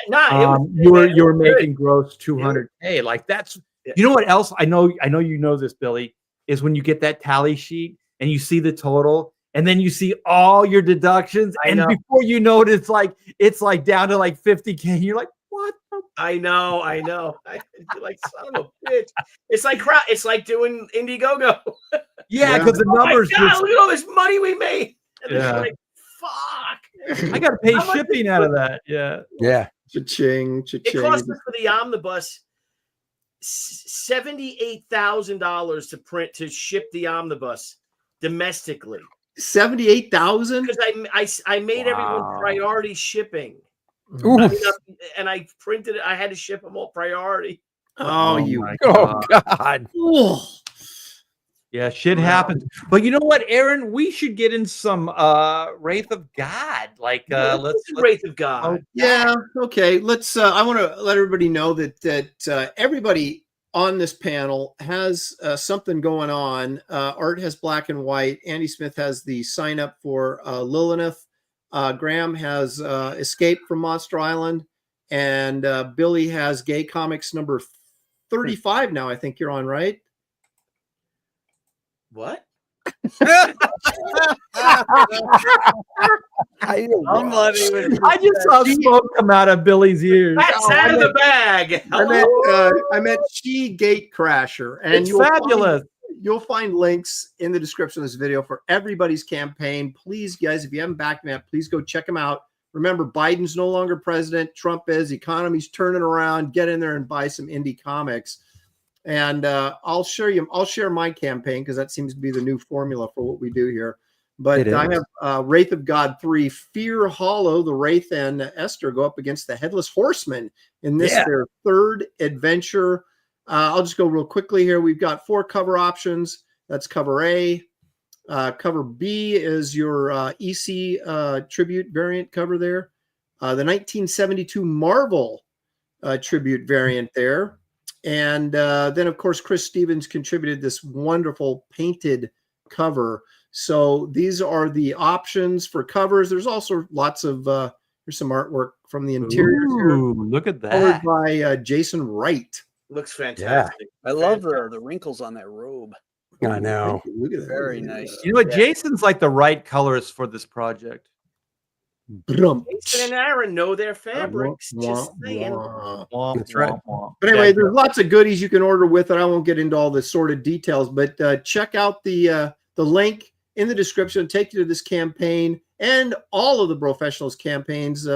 you were making gross 200K. Like that's you know what else? I know you know this, Billy, is when you get that tally sheet and you see the total and then you see all your deductions, and before you know it, it's like down to like 50K. And you're like, what? I know. Like, son of a bitch. It's like doing Indiegogo. Yeah, because the numbers. Oh my God, look at all this money we made. And it's like, fuck. I got to pay shipping out of that. Yeah. Cha-ching. It cost us for the omnibus $78,000 to print, to ship the omnibus domestically. 78,000? Because I made everyone priority shipping. And I printed it. I had to ship them all priority. God. Yeah, shit happens. But you know what, Aaron? We should get in some Wraith of God. Like let's Wraith of God. Yeah, okay. Let's I want to let everybody know that everybody on this panel has something going on. Art has Black and White. Andy Smith has the sign up for Lilith. Graham has Escape from Monster Island, and Billy has Gay Comics number 35 now. I think you're on, right? What? I'm not even. I just saw smoke come out of Billy's ears. That's out of the bag. I meant She Gate Crasher, and it's fabulous. You'll find links in the description of this video for everybody's campaign. Please, guys, if you haven't backed me up, please go check them out. Remember, Biden's no longer president. Trump is. The economy's turning around. Get in there and buy some indie comics. And I'll share my campaign because that seems to be the new formula for what we do here. But I have Wraith of God 3, Fear Hollow, the Wraith and Esther go up against the Headless Horseman in this their third adventure. I'll just go real quickly here. We've got 4 cover options. That's cover A. Cover B is your EC tribute variant cover there. The 1972 Marvel tribute variant there. And then, of course, Chris Stevens contributed this wonderful painted cover. So these are the options for covers. There's also lots of here's some artwork from the interior. Ooh, look at that. Colored by Jason Wright. Looks fantastic. I love the wrinkles on that robe. I know. Look at that. Very nice. You know what? Jason's like the right colors for this project. Jason and Aaron know their fabrics. Just saying. That's right. But anyway, there's lots of goodies you can order with it. I won't get into all the sordid details, but check out the link in the description. Take you to this campaign and all of the Brofessionals campaigns.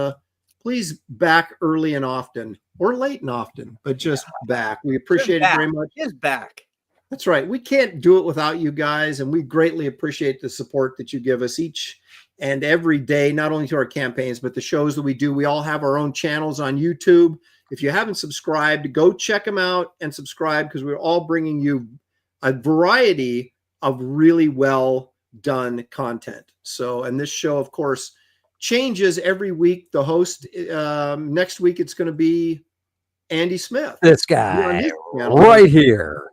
Please back early and often, or late and often, but just back. We appreciate it very much. Just back. That's right. We can't do it without you guys, and we greatly appreciate the support that you give us each and every day, not only to our campaigns, but the shows that we do. We all have our own channels on YouTube. If you haven't subscribed, go check them out and subscribe, because we're all bringing you a variety of really well done content. So, and this show, of course, changes every week. The host, next week, it's going to be Andy Smith. This guy right here.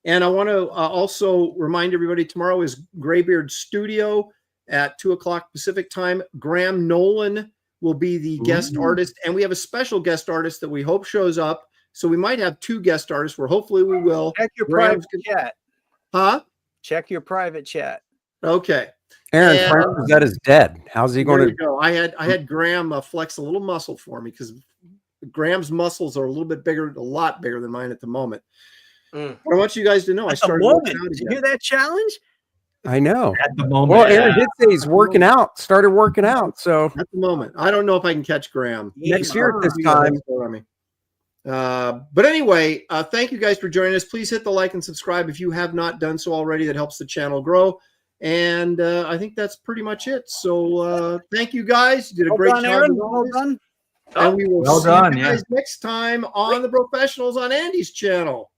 And I want to also remind everybody, tomorrow is Graybeard Studio at 2:00 Pacific time. Graham Nolan will be the guest artist, and we have a special guest artist that we hope shows up. So we might have 2 guest artists, where hopefully we will. Check your private chat. Huh? Check your private chat. Okay. Aaron Francis, that is dead. How's he going to go? I had Graham flex a little muscle for me, because Graham's muscles are a little bit bigger, a lot bigger than mine at the moment. But I want you guys to know, I started working out again. Did you hear that challenge? I know. At the moment. Well, Aaron did say he's working out, started working out. So at the moment, I don't know if I can catch Graham next year at this time. But anyway, thank you guys for joining us. Please hit the like and subscribe if you have not done so already. That helps the channel grow. And I think that's pretty much it. So thank you guys. You did a great job. Aaron. Well done. And we will Well see done, you guys next time on the Brofessionals on Andy's channel.